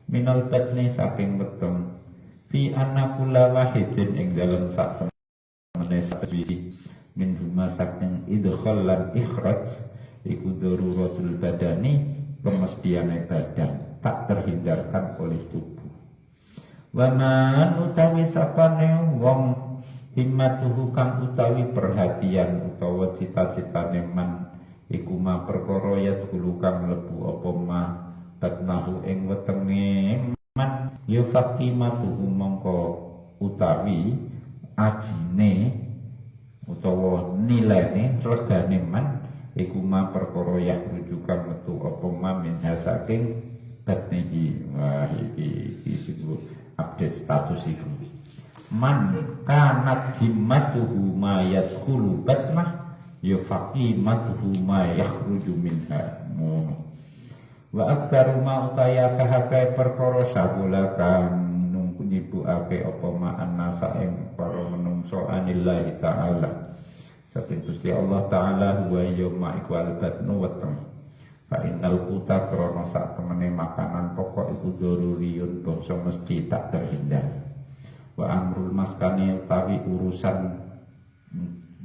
Speaker 1: minal batni saking weteng fi anna kula wahidin ing dalem sak temene sakwisi min huma saking idkhal lan ikhraj iku daruratul badani kemestiane badan tak terhindarkan oleh tubuh wa man utawi sapane wong himmatuhu kang utawi perhatian utawa cita-citane man iku ma perkara yadhulu kang mlebu apa ma batnahu ing wetenge man ya faqimatuhu mongko utawi ajine utawa nilene regane man iku ma perkara yahruju kang metu apa ma min saking batnihi. Wah iki disebut update status iku man kanat himmatuhu ma yadkhulu batnah ya faqimatuhu ma yakhruju minha wa aktaru ma utaya kahakai perkara sagula kang nyibukake apa ma annasa ing para menungso anillahi ta'ala saking Gusti Allah ta'ala wa yawma ikwal batnu weteng fa innal quta krana sak temene makanan pokok iku daruriyun bangsa mesti tak terhindar wa amrul maskani utawi urusan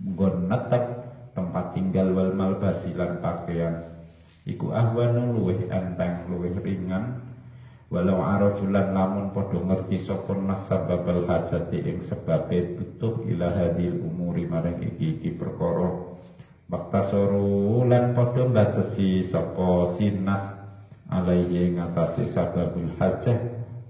Speaker 1: nggon netep tempat tinggal wal malbasi lan pakaian iku ahwanu luweh enteng luweh ringan walau arafulan lamun padha ngerti sapa nasababal hajati ing sebabe butuh ila hadil umuri maring iki perkara baktasoru lan padha mbatesi sapa sinas alaihi ngatasi sababul hajah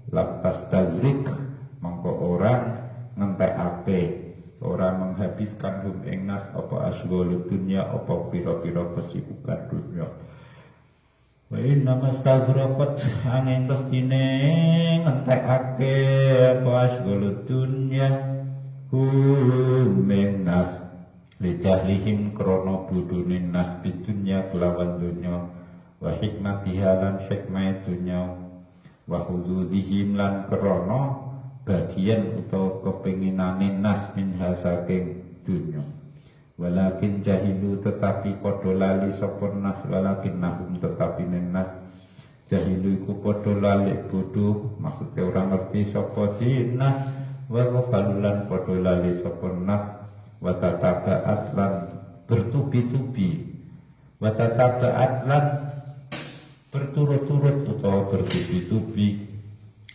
Speaker 1: lapas dalrik mongko orang ngentekake ora menghabiskan hum ing nas apa asghalu dunya apa pira-pira kesibukan dunya wa inna mastaghraqat angin mestine ngentekake apa asghalu dunya hum ing nas lijahlihim krana budune nas bidunya kelawan dunya wa hikmatiha lan hikmah dunya wa hududihim lan krana bagian utawa kepinginane nas minha saking dunya walakin jahilu tetapi padha lali sapa nas walakin nahum tetapi nas jahilu iku padha lali bodoh, maksudnya orang ngerti sapa si nas, wa ghafalulan padha lali sapa nas, wa tatabaat lan bertubi-tubi, wa tatabaat lan berturut-turut utawa bertubi-tubi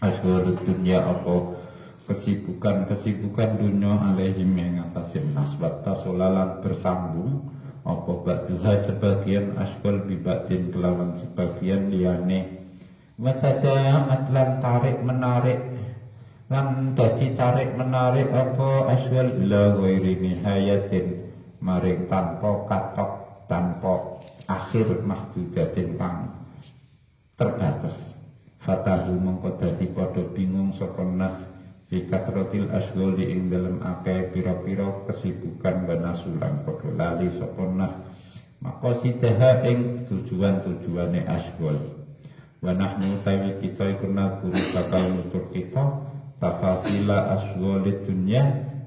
Speaker 1: asgharud dunya apa kesibukan dunia alaihim yang ngatasin nas wa tasolalan bersambung apa ba'duha sebagian asgol bibatin kelawan sebagian liyane wa tadaat lan tarik menarik lan dadi tarik menarik apa aswal ila ghairi nihayatin maring tanpa katok tanpa akhir mahdudatin kang terbatas. Fatahu mongko dadi padha bingung sapa nas fi katratil asghali ing dalem akeh pira-pira kesibukan wa nasulan padha lali sapa nas maqasidaha ing tujuan-tujuane asghal. Wa nahnu tawi kita iku guru bakal nutur kita tafasila asghali dunya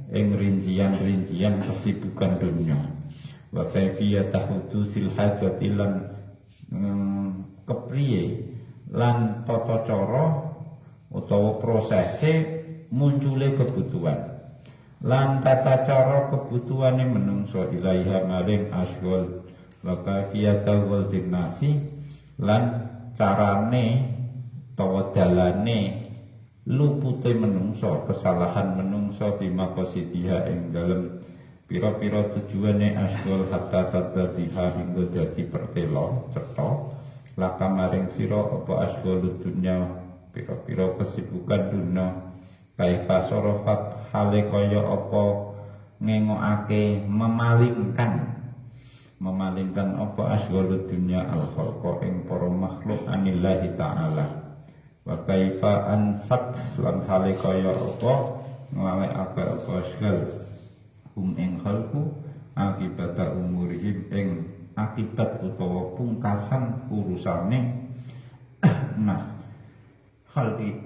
Speaker 1: ing rincian-rincian kesibukan dunia. Wa kaifiyatahu tusil hajati lan kepriye lan tata cara utawa prosese muncule kebutuhan lan tata cara kebutuhane menungso ilaiha maring asghal wa kafiyatul dinasi lan carane utawa dalane lupute menungso kesalahan menungso bima qasidiha ing dalem pira-pira tujuane asghal hatta tadatiha hingga dadi pertelo cetha laka maring sira apa asghalud dunya pira-pira kesibukan dunya kaifa sorofat hale kaya apa ngengokake memalingkan apa asghalud dunya al khalqa ing para makhluk anillahi ta'ala wa kaifa ansat lan hale kaya apa nglalekake apa asghal ing khalqu akibata umurihim ing akibat utawa pungkasan urusane nas khalqi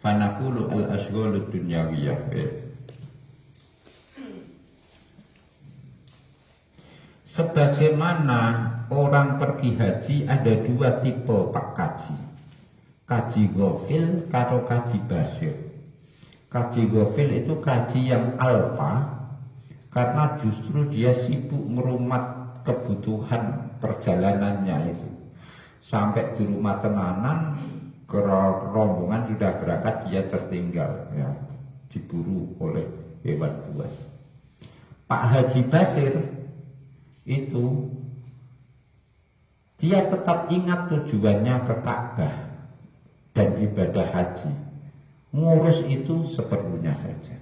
Speaker 1: fanaqulu al asghal dunyawiyah wis. Sebagaimana orang pergi haji ada dua tipe pak kaji, kaji ghafil karo kaji basir. Kaji ghafil itu kaji yang alpa karena justru dia sibuk merumat kebutuhan perjalanannya itu. Sampai di rumah tenanan ke rombongan sudah berangkat dia tertinggal ya, diburu oleh hewan buas. Pak Haji Basir itu dia tetap ingat tujuannya ke Ka'bah dan ibadah haji. Ngurus itu seperlunya saja.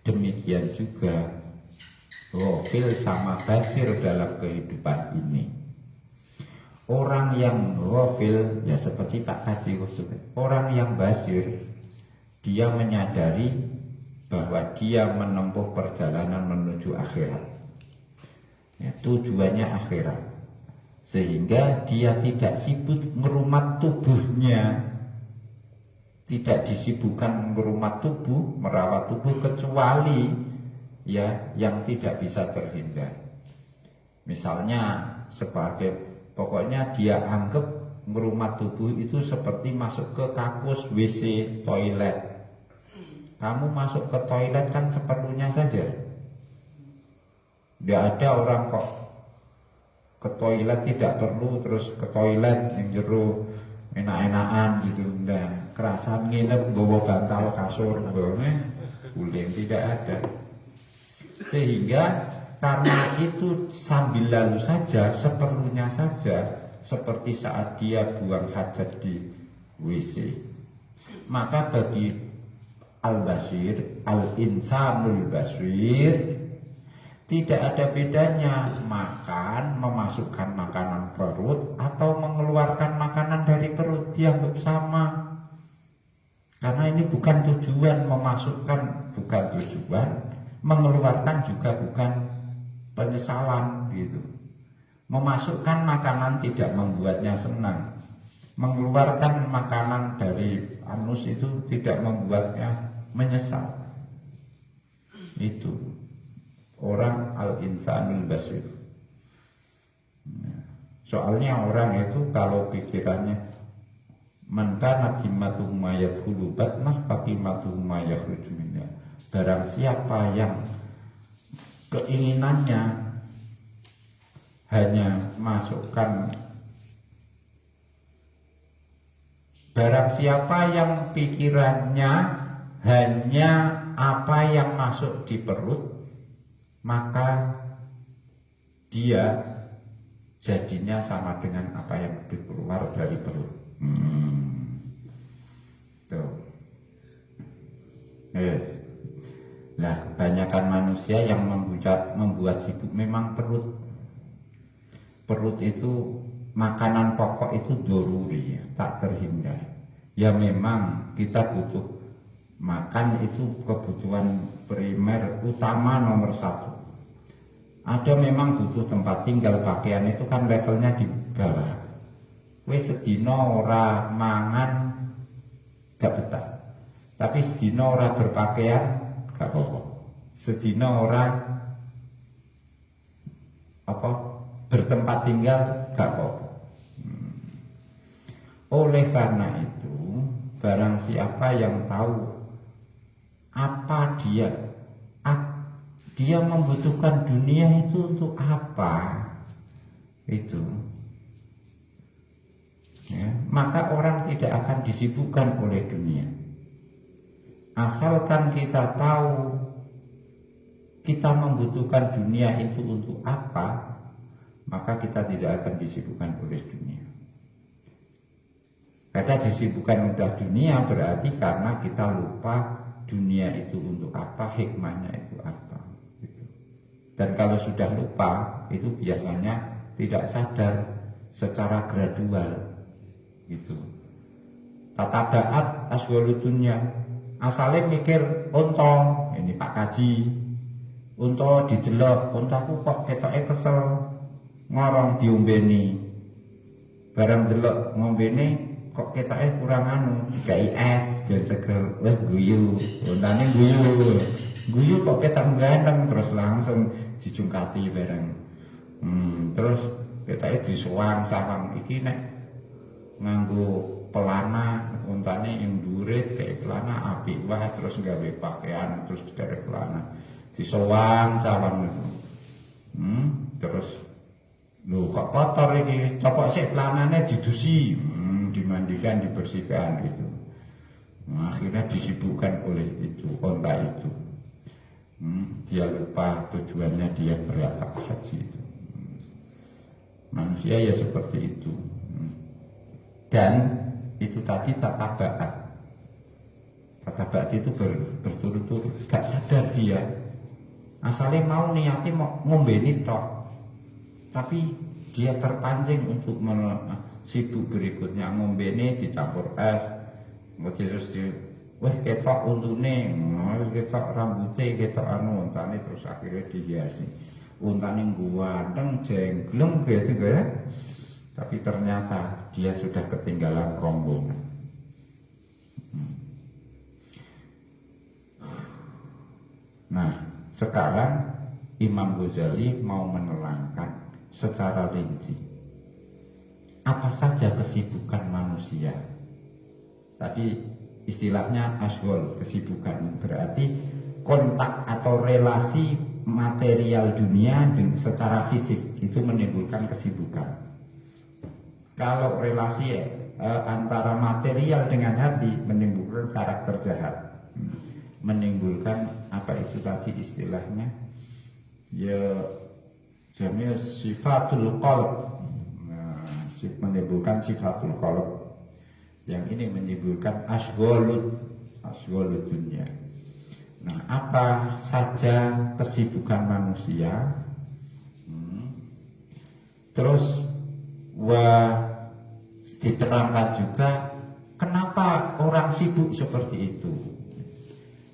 Speaker 1: Demikian juga ghafil sama basir dalam kehidupan ini. Orang yang ghafil ya seperti Pak Haji Kusut. Orang yang basir dia menyadari bahwa dia menempuh perjalanan menuju akhirat. Ya, tujuannya akhirat. Sehingga dia tidak sibuk merumat tubuhnya. Tidak disibukkan merumat tubuh, merawat tubuh kecuali ya yang tidak bisa terhindar. Misalnya sebagai pokoknya dia anggap merumat tubuh itu seperti masuk ke kakus, WC, toilet. Kamu masuk ke toilet kan seperlunya saja. Tidak ada orang kok ke toilet tidak perlu terus ke toilet yang jero enak-enakan gitu. Nah, kerasan nginep bawa bantal kasur boleh tidak ada. Sehingga karena itu sambil lalu saja, seperlunya saja, seperti saat dia buang hajat di WC. Maka bagi al-basir, al-insanul basir, tidak ada bedanya makan, memasukkan makanan perut atau mengeluarkan makanan dari perut, dianggap sama. Karena ini bukan tujuan, memasukkan bukan tujuan, mengeluarkan juga bukan penyesalan gitu. Memasukkan makanan tidak membuatnya senang, mengeluarkan makanan dari anus itu tidak membuatnya menyesal. Itu orang al-insanul basir. Soalnya orang itu kalau pikirannya man kana himmatuhu ma yadkhulu batnah fa himmatuhu ma yakhruju minha. Barang siapa yang keinginannya hanya masukkan, barang siapa yang pikirannya hanya apa yang masuk di perut, maka dia jadinya sama dengan apa yang keluar dari perut. Tuh. Yes. Nah, kebanyakan manusia yang membuat sibuk memang perut. Perut itu makanan pokok itu doruri, tak terhindar. Ya memang kita butuh makan, itu kebutuhan primer utama nomor satu. Ada memang butuh tempat tinggal, pakaian itu kan levelnya di bawah. Wis sedina ora mangan gak betah, tapi sedina ora berpakaian gak apa-apa. Sedina ora bertempat tinggal gak apa-apa. Oleh karena itu, barang siapa yang tahu apa dia membutuhkan dunia itu untuk apa, itu ya, maka orang tidak akan disibukkan oleh dunia. Asalkan kita tahu kita membutuhkan dunia itu untuk apa, maka kita tidak akan disibukkan oleh dunia. Kata disibukkan udah dunia berarti karena kita lupa dunia itu untuk apa, hikmahnya itu apa gitu. Dan kalau sudah lupa itu biasanya tidak sadar secara gradual gitu. Tatabaat aswaludunya, asalnya mikir unta, ini Pak Kaji, unta didelok, untaku kok ketoke kesel, ngorong diombeni, barang delok ngombene kok ketoke kurang anu, dikai es biar seger, wah guyu, untane guyu kok ketok ganteng, terus langsung dijungkati bareng. Terus ketoke disuwang sawang iki nek nganggo pelana, untane yang durit kayak pelana apik wah, terus gawe pakaian, terus derek pelana disowang sawang terus lho kok kotor ini, copok sih pelanannya didusi, dimandikan, dibersihkan gitu. Nah, akhirnya disibukkan oleh itu, onta itu. Dia lupa tujuannya dia berangkat haji itu. Manusia ya seperti itu. Dan itu tadi tatabaat. Tatabaat itu berturut-turut, gak sadar dia. Asalnya mau niati mau ngombeni tok, tapi dia terpancing untuk sibuk berikutnya, ngombene dicampur es, terus wah ketok untune, ketok rambutnya, ketok anu untane, terus akhirnya dihiasi untane ganteng jenggleng gitu ya. Tapi ternyata dia sudah ketinggalan rombongan. Nah, sekarang Imam Ghazali mau menerangkan secara rinci apa saja kesibukan manusia. Tadi istilahnya asghol, kesibukan berarti kontak atau relasi material dunia secara fisik itu menimbulkan kesibukan. Kalau relasi antara material dengan hati menimbulkan karakter jahat, menimbulkan apa itu tadi istilahnya ya jamnya sifatul qalb, menimbulkan sifatul qalb. Yang ini menimbulkan asghulud dunia. Nah, apa saja kesibukan manusia? Terus diterangkan juga kenapa orang sibuk seperti itu,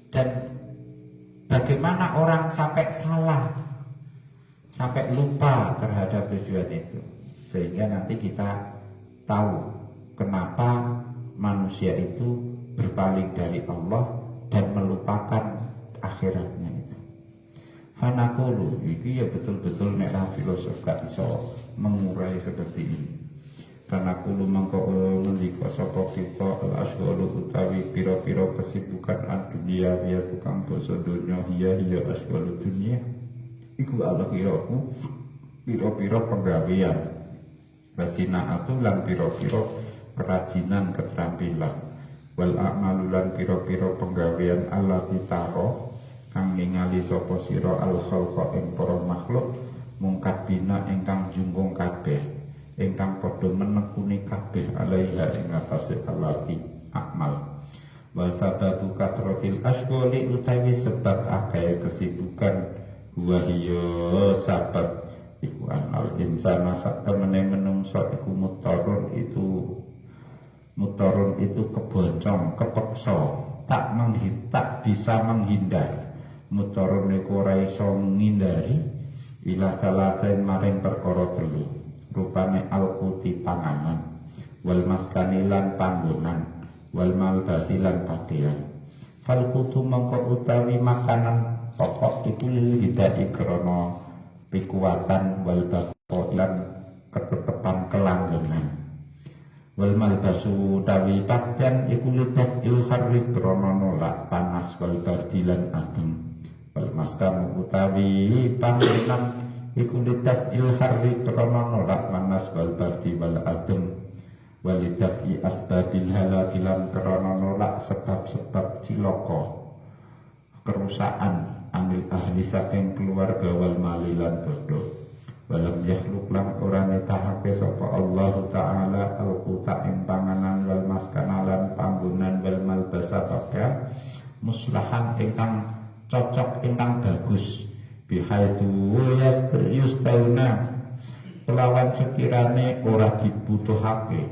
Speaker 1: dan bagaimana orang sampai salah, sampai lupa terhadap tujuan itu, sehingga nanti kita tahu kenapa manusia itu berpaling dari Allah dan melupakan akhiratnya itu. Fanaqulu iki ya betul-betul nek filosof gak iso mengurai seperti ini. Karena kulo mangko ngendika sapa kita al-asghalu utawi pira-pira kesibukan dunia ya tukang basa donya hiya asghalu dunia iku al-khiraku pira-pira penggawean wasinaatu lan pira-pira kerajinan keterampilan wal a'malu lan pira-pira penggawean allati taro kang ningali sapa sira al-khalqa ing para makhluk mungkabina ingkang jungkung kabeh ingkang padha menekuni kabeh alaiha ing atase alati amal wa sababu kathratil asghali utawi sebab akeh kesibukan wa hiya sabab iku anal insana sak temene menungso iku mutarun itu keboncong kepeksa tak bisa menghindar mutarun iku ora iso ngindari ila talaten maring perkara telu rupane al-quti panganan wal maskani lan panggonan wal malbasi lan pakaian fal qutu mangko utawi makanan pokok iku lil hidai krana pikuwatan wal baqo lan ketetepan kelanggengan wal malbasu utawi pakaian iku lidaf ilharri krana nolak panas wal bardilan adem wal maskanu utawi panggonan iku lidaf ilharri krana nolak panas wal bardi wal adem walidafi asbabil halaki lan krana nolak sebab-sebab cilaka kerusakan amil ahli saking keluarga wal mali lan bodoh walam yakhluk lan ora netahake sapa Allah taala al-quta ing panganan wal maskana lan panggonan wal malbasa pakaian muslahan ingkang cocok ingkang bagus bihaitu yustauna kelawan sekirane ora dibutuhake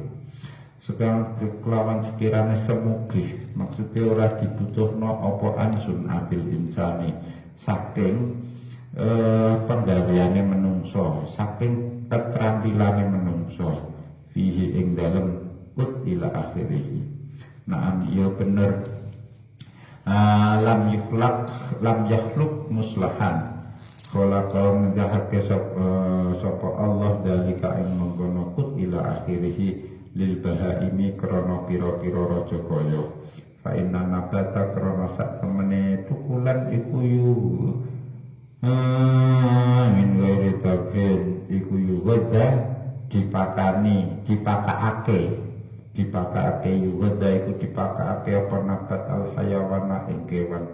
Speaker 1: kelawan sekirane semugih maksudnya ora dibutuhno apa ansun abil insani saking penggaweane menungso saking keterampilanane menungso fihi ing dalem ut ila akhirih naam ya bener lam yakhluk muslahan kala kaum menjahake sapa Allah dalika ing mengkono kut ila akhirih lil bahaimi krana pira-pira raja kaya fa inna nabata krana sak temene tukulan iku yu min ghairi tabhin iku yu wadha dipakake yu wadha iku dipakake apa nabat al hayawana ing kewan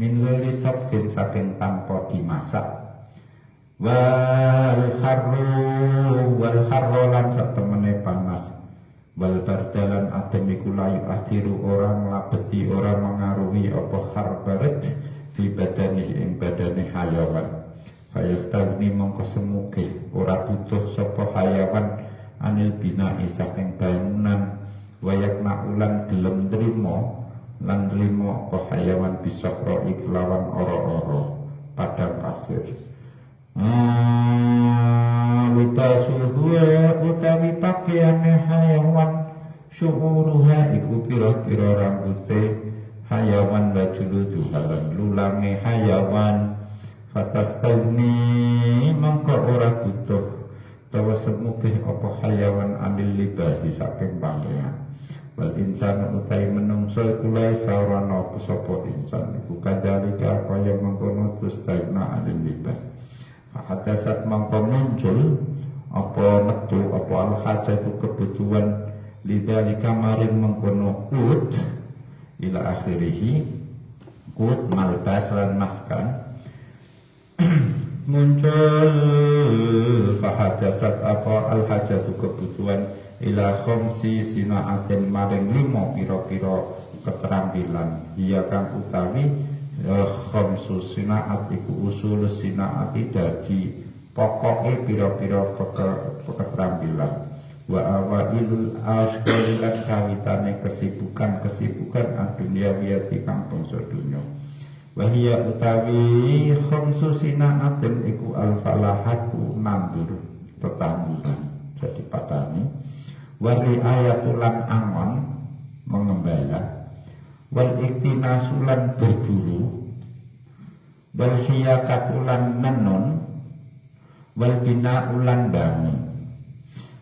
Speaker 1: min ghairi tabhin saking tanpa dimasak wal harru lan sak temene panas wal bardalan adem iku layu akhiru orang labeti orang mengaruhi apa harbaret fi badani ing badane hayawan fayastagni mongko semuge ora butuh sapa hayawan anil bina saking bangunan wayakna ulan gelem nrimo lan nrimo apa hayawan bisakra iklawan ora-ora padang pasir Lutasuhuwa utawi pakaiane hayawan syu'uruha iku pira-pira rambute hayawan wa juludu halan lulange hayawan fatastawni mangko ora butuh tawa semupih apa hayawan ambil libasi saking pakaian wal insan utai menungso iku lae sarana sapa insan iku kadalika kaya mengkono tustagna alil libas hadasat mangko muncul apa metu apa al-hajatu kebutuhan lidzalika maring mengkono ut ila akhirih ut malbas lan maskan muncul fahadasat apa al-hajatu kebutuhan ila khamsi sinaatin maring 5 pira-pira keterampilan iya kang utawi khamsu sinaat iku usul sinaati dadi pokoke pira-pira keterampilan wa awailul asghari lan kawitane kesibukan dunia wiyati kang bangsa dunya wa hiya utawi khamsu sinaatin iku al falahatu nandur tetamburan jadi patani wa riayatul angon mengembala wal iktinasulan berburu wal hiyakatulan nenun wal binaulan bangun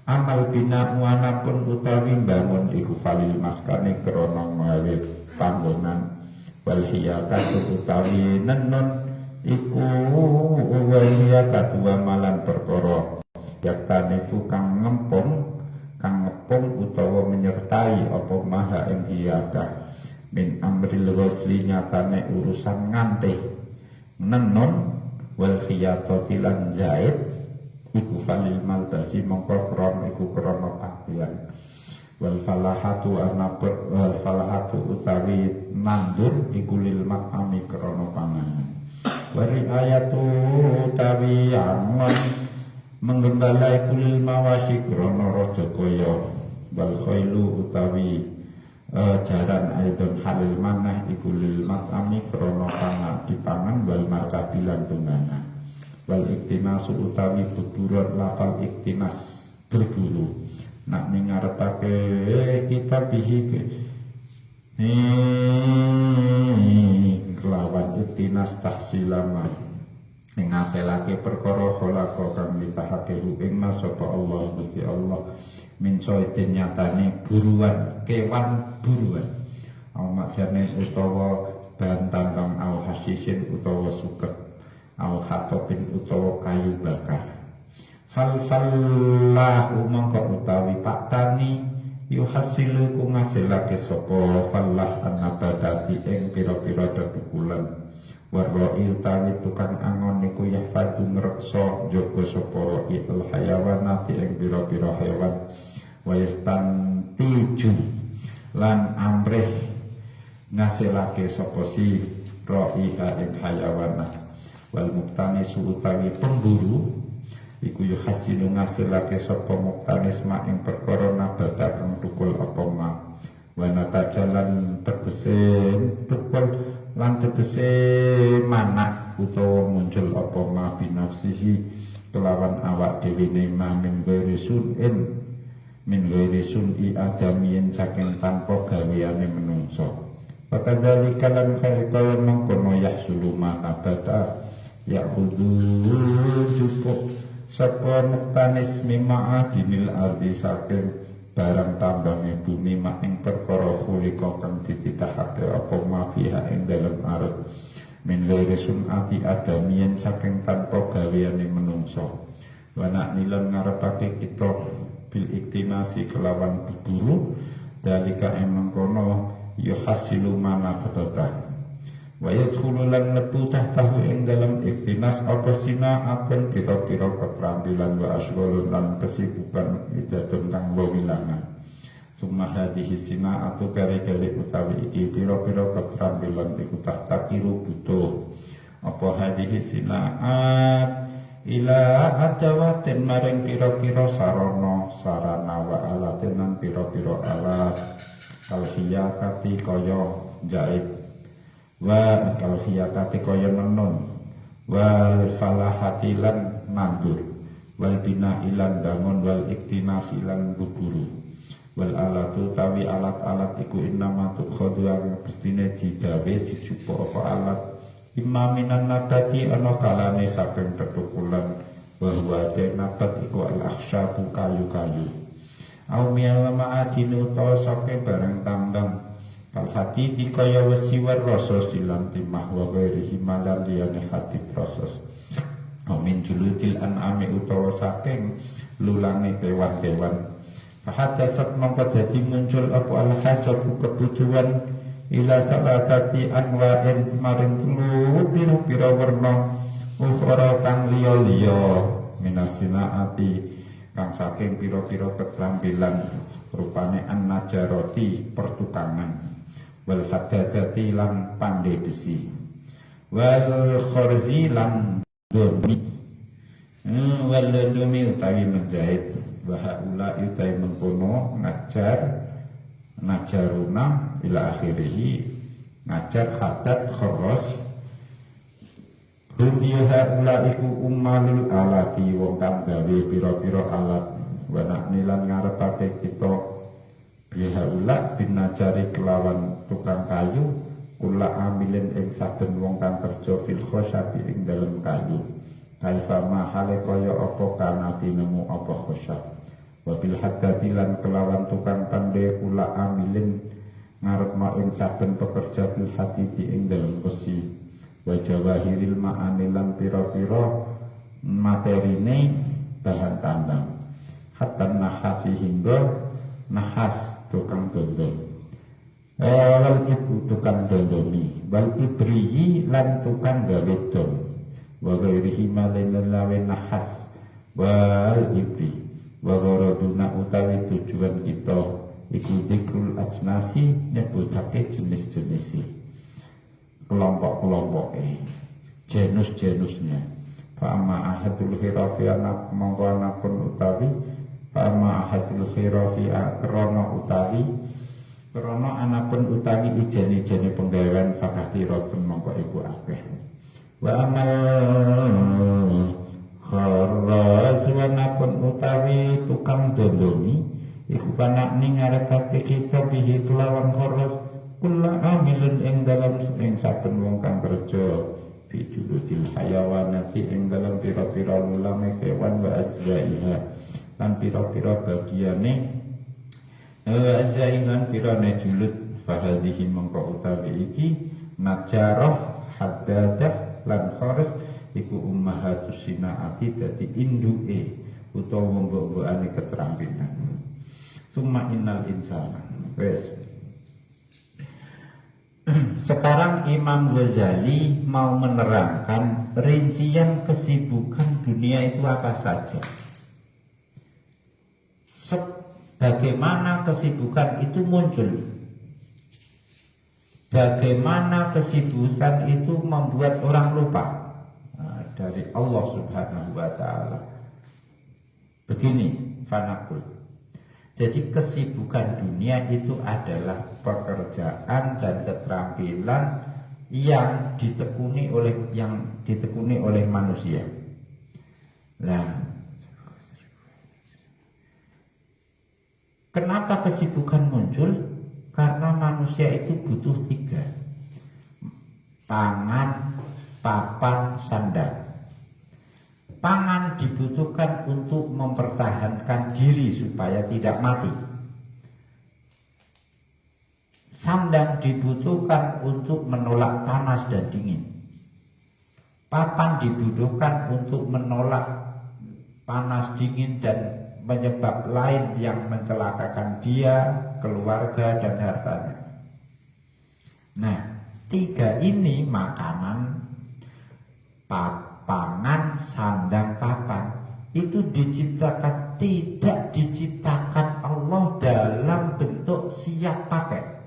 Speaker 1: Amal bina muanapun utawi bangun iku falil maskane krana gawe panggonan wal hiyakatu utawi nenun iku wal hiyakatu malan perkara yaktanifu kang ngepung utawa menyertai apa maha ing hiyaka min amril ghusli nyatane urusan ngantih nenun wal hiyakati lan jahit iku falil malbasi mongko kron iku krana pakaian wal falahatu utawi nandur iku lil mat'ami krana panganan wari ayatu utawi angon menggembala iku lil mawasi krana raja kaya wal khailu utawi jaran aidon halil manah iku lil mat'ami krana pangan dipangan wal markabilan tunggangan wal iktinasu utawi beburon lafal iktinas berburu nak ningarepake kita bihi kelawan iktinas tahsilama ngasilake perkara khalaqa kang mitahake ing sapa Allah Gusti Allah min soidin nyatane buruan kewan buruan makjane utawa bantang au hasisin utawa suket au hatopin utawa kayu bakar fallahu mongko utawi pak tani yuhasilu ku ngasilake sapa fallah annabadati ing pira-pira dedukulan waroi utawi tukang angon niku yahfadu ngreksa jaga sapa roi al hayawanati ing pira-pira hewan wayastantiju lan amrih ngasilake sapa si roi ing hayawanah wal muktanis utawi pemburu iku yuhasilu ngasilake sapa muktanis ma ing perkara nabata kang tukul apa ma wa natajalan tegese tukul lan tegese manak utawa muncul apa ma binafsihi kelawan awak dhewe ne min ghairi sun'i adamiyin saking tanpa gaweane menungso pakadzalika lan kaya mengkono yahsulu ma nabata ya khudu jupuk sapa muktanis mimma adinil ardi saking barang tambange bumi mak ing perkara khulika kang dititahake apa mafiha ing dalem arep min ghairi sunati adamiyen saking tanpa gaweane menungso wa nak nilan ngarepake kita bil iktinasi kelawan berburu dalika emang kono yuhasilu mana kedota wa yadkhulu lan lebu tahtahu ing dalam iktinas apa sina akan pira-pira keterampilan wa asghulun lan kesibukan idadun kang wilangan summa hadhihi sina atau kare-kare utawi iki pira-pira keterampilan iku tahtakiru butuh apa hadhihi sinaat ila adawatin maring pira-pira sarana wa alatin lan pira-pira alat kalhiyakati kaya jahit wa kalhiyakati kaya menun wal falahati lan nandur wal bina ilan bangun wal iktinasi lan buburu wal alatu tawi alat-alat iku innama tukhadu yang pestine digawe dijupuk apa alat imma minan nabati ana kalane saking tetukulan bahwa nabat iku al akhsyabu kayu-kayu au miyal ma'adinu utawa saking barang tambang kal hati dikaya wesi war rasa silam timah wa ghairihi malan liyane hati proses amin juludil an'ami utawa saking lulange kewan-kewan fahadatsat mongko dadi muncul apa al-hajat kebutuhan ila salatati anwa'in maring telu pira-pira werna ukhra kang liya-liya minasinaati kang saking pira-pira keterampilan rupane an-najarati pertukangan wal hadadati lan pandai besi wal khorzi lan domi wal domi utawi menjahit wa haula utawi mengkono najaruna ila akhirih ngajar hadat khoros hum haula iku ummalul alati wong kang gawe pira-pira alat wa nilan ngarepake kita bihaula bin najari kelawan tukang kayu kula amilin ing saben wong kang kerja fil khosyabi ing dalem kayu kaifa mahale kaya apa kana tinemu apa khosyab wabil haddadi lan kelawan tukang pandai kula amilin ngarep ing saben pekerja bil hadidi ing dalem besi wa jawahiril ma'ani lan pira-pira materine bahan tambang hatta nahasi hingga nahas tukang dondong wal ibu tukang dondoni wal ibriyi lan tukang gawe dom wa ghairihi malain nahas wal ibri wa gharaduna utawi tujuan kita iku zikrul ajnasi nyebutake jenis-jenisnya kelompok-kelompoknya genus-genusnya fa'ama ahadul khirafi anak mongko anakun utawi fa'ama ahadul khirafi krono anapun utawi ijeni-ijeni penggawean fakatiratun mongko iku akeh wa amal kharraz wanapun utawi tukang dondoni iku kana ning ngarepake kita bihi kelawan kharraz kula amilun ing dalam saben wong kang kerja fi juludil hayawanati ing dalam pira-pira lulame kewan wa ajzaiha lan pira-pira bagiane ajainan pirane julud fahadihi mongko utawi iki najarah haddadah lan kharis iku ummahatus sinaati dadi induke utawa mbok-mbokane keterampilan summa innal insana wes. Sekarang Imam Ghazali mau menerangkan rincian kesibukan dunia itu apa saja. Bagaimana kesibukan itu muncul? Bagaimana kesibukan itu membuat orang lupa dari Allah Subhanahu wa Ta'ala? Begini, fanakul. Jadi kesibukan dunia itu adalah pekerjaan dan keterampilan yang ditekuni oleh manusia. Nah, kenapa kesibukan muncul? Karena manusia itu butuh 3: pangan, papan, sandang. Pangan dibutuhkan untuk mempertahankan diri supaya tidak mati. Sandang dibutuhkan untuk menolak panas dan dingin. Papan dibutuhkan untuk menolak panas, dingin, dan penyebab lain yang mencelakakan dia, keluarga, dan hartanya. Nah, 3 ini makanan, pangan, sandang, papan itu tidak diciptakan Allah dalam bentuk siap pakai.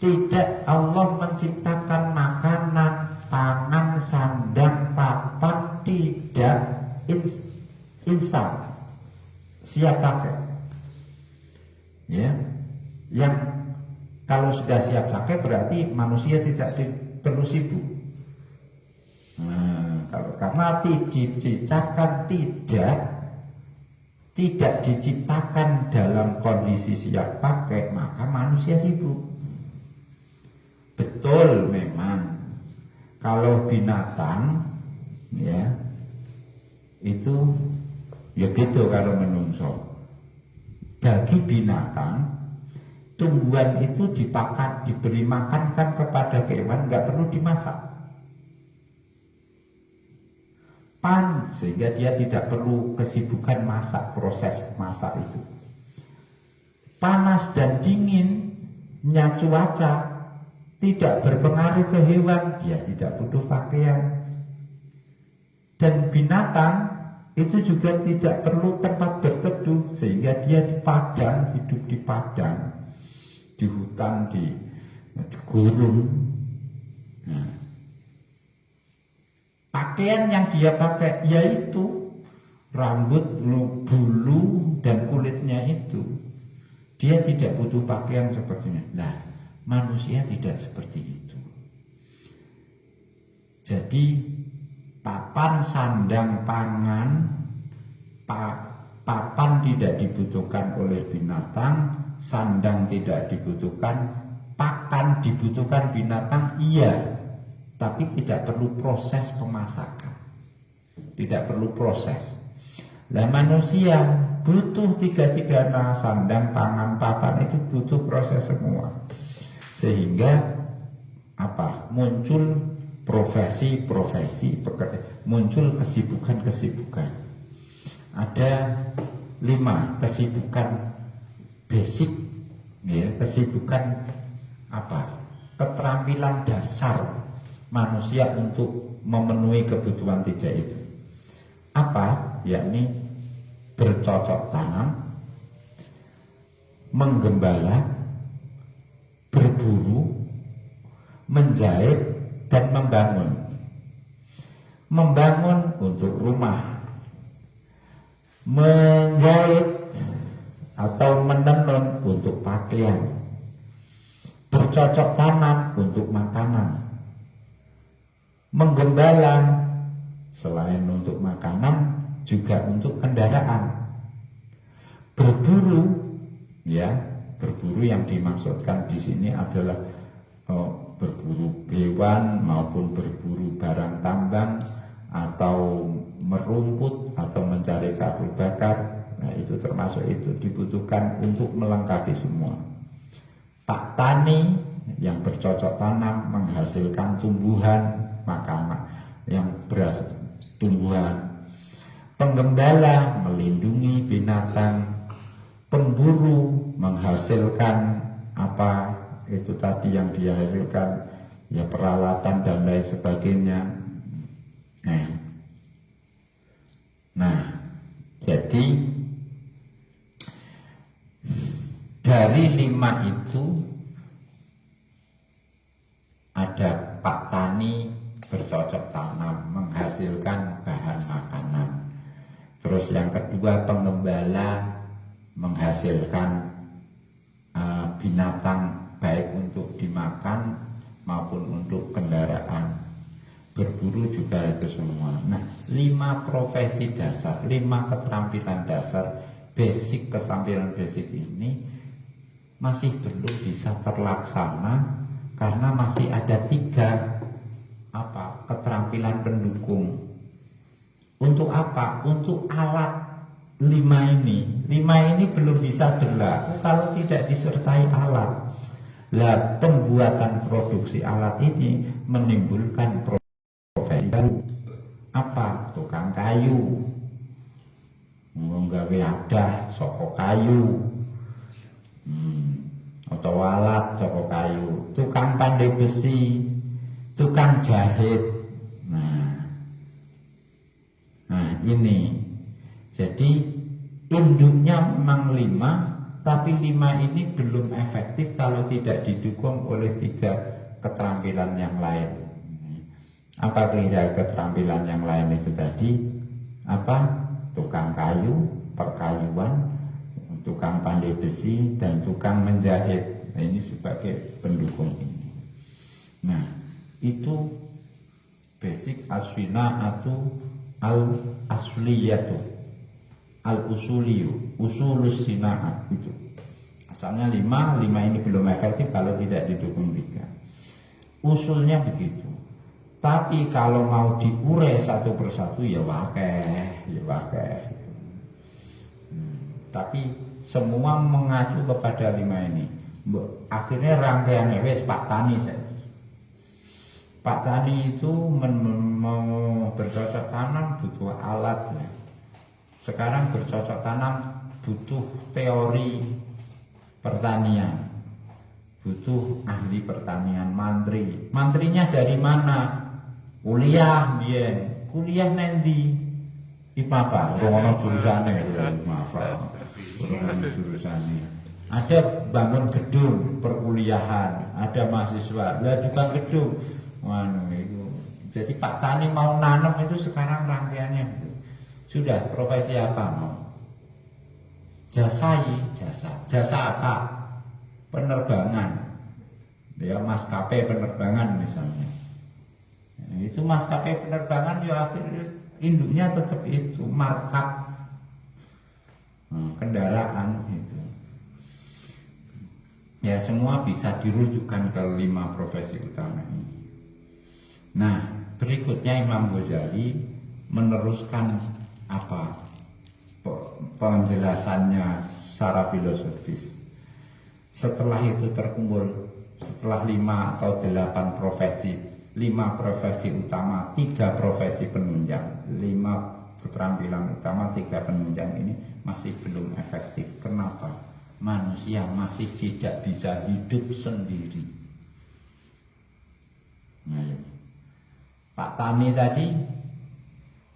Speaker 1: Tidak Allah menciptakan makanan, pangan, sandang, papan tidak instan siap pakai. Ya, yang kalau sudah siap pakai berarti manusia tidak perlu sibuk. Nah, karena diciptakan tidak diciptakan dalam kondisi siap pakai, maka manusia sibuk. Betul, memang kalau binatang ya itu ya gitu. Kalau menungso, bagi binatang tumbuhan itu diberi makan kan kepada hewan, nggak perlu dimasak. Sehingga dia tidak perlu kesibukan masak, proses masak itu. Panas dan dinginnya cuaca tidak berpengaruh ke hewan, dia tidak butuh pakaian. Dan binatang itu juga tidak perlu tempat berteduh, sehingga dia di padang, hidup di padang, di hutan, di gurun. Nah, pakaian yang dia pakai yaitu rambut, bulu, dan kulitnya itu. Dia tidak butuh pakaian sepertinya. Nah, manusia tidak seperti itu. Jadi papan, sandang, pangan, papan tidak dibutuhkan oleh binatang, sandang tidak dibutuhkan, pakan dibutuhkan binatang, iya, tapi tidak perlu proses pemasakan. tidak perlu proses. Lah manusia butuh tiga-tiganya, sandang, pangan, papan, itu butuh proses semua. Sehingga muncul profesi-profesi, muncul kesibukan-kesibukan. Ada 5 kesibukan basic, ya, kesibukan keterampilan dasar manusia untuk memenuhi kebutuhan 3 itu. Yakni bercocok tanam, menggembala, berburu, menjahit, dan membangun. Membangun untuk rumah, menjahit atau menenun untuk pakaian, bercocok tanam untuk makanan, menggembala selain untuk makanan juga untuk kendaraan, berburu, ya, berburu yang dimaksudkan di sini adalah berburu hewan maupun berburu barang tambang atau merumput atau mencari kayu bakar. Nah, itu termasuk, itu dibutuhkan untuk melengkapi semua. Pak tani yang bercocok tanam menghasilkan tumbuhan makanan yang beras tumbuhan. Penggembala melindungi binatang, pemburu menghasilkan itu tadi yang dia hasilkan, ya, peralatan dan lain sebagainya. Nah, jadi dari 5 itu ada Pak Tani bercocok tanam menghasilkan bahan makanan. Terus yang kedua, penggembala menghasilkan binatang baik untuk dimakan maupun untuk kendaraan. Berburu juga itu semua. Nah, 5 profesi dasar, 5 keterampilan dasar, basic, keterampilan basic ini masih belum bisa terlaksana karena masih ada 3 keterampilan pendukung. Untuk apa? Untuk alat 5 ini. 5 ini belum bisa berlaku kalau tidak disertai alat. Lah, pembuatan produksi alat ini menimbulkan profesi baru. Tukang kayu, nggawe adah saka kayu, atau alat saka kayu, tukang pandai besi, tukang jahit. Nah, ini. Jadi induknya memang 5, tapi 5 ini belum efektif kalau tidak didukung oleh 3 keterampilan yang lain. Apa 3 keterampilan yang lain itu tadi? Tukang kayu, perkayuan, tukang pandai besi, dan tukang menjahit. Nah, ini sebagai pendukung ini. Nah, itu basic aswina atau al-asliyatu, al-usuliyu, usulus sina'at itu. Asalnya 5 ini belum efektif kalau tidak didukung 3. Usulnya begitu. Tapi kalau mau diurai satu persatu ya wakeh. Tapi semua mengacu kepada 5 ini. Akhirnya rangkaiannya wes Pak Tani saja. Pak Tani itu mau bercocok tanam butuh alat, ya. Sekarang bercocok tanam butuh teori pertanian, butuh ahli pertanian, mantri. Mantrinya dari mana? Kuliah, kuliah nanti di apa? Rono jurusannya, jurusannya. Ada bangun gedung perkuliahan, ada mahasiswa, lah juga gedung. Itu. Jadi Pak Tani mau nanam itu sekarang rangkaiannya sudah profesi apa mau? Jasa apa? Penerbangan, ya, maskapai penerbangan misalnya. Itu maskapai penerbangan ya akhirnya induknya tetap itu markup kendaraan itu. Ya, semua bisa dirujukkan ke 5 profesi utama ini. Nah, berikutnya Imam Ghazali meneruskan apa penjelasannya secara filosofis. Setelah itu terkumpul, setelah 5 atau 8 profesi, 5 profesi utama, 3 profesi penunjang, 5 keterampilan utama, 3 penunjang ini masih belum efektif. Kenapa? Manusia masih tidak bisa hidup sendiri. Nah, Pak Tani tadi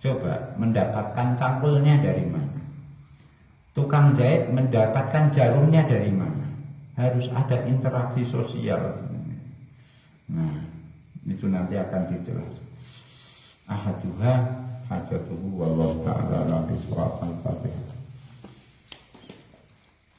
Speaker 1: coba mendapatkan cangkulnya dari mana? Tukang jahit mendapatkan jarumnya dari mana? Harus ada interaksi sosial. Nah, itu nanti akan dijelaskan. Ahaduha hajatuhu wallahu ta'ala bisawab al-fatihah.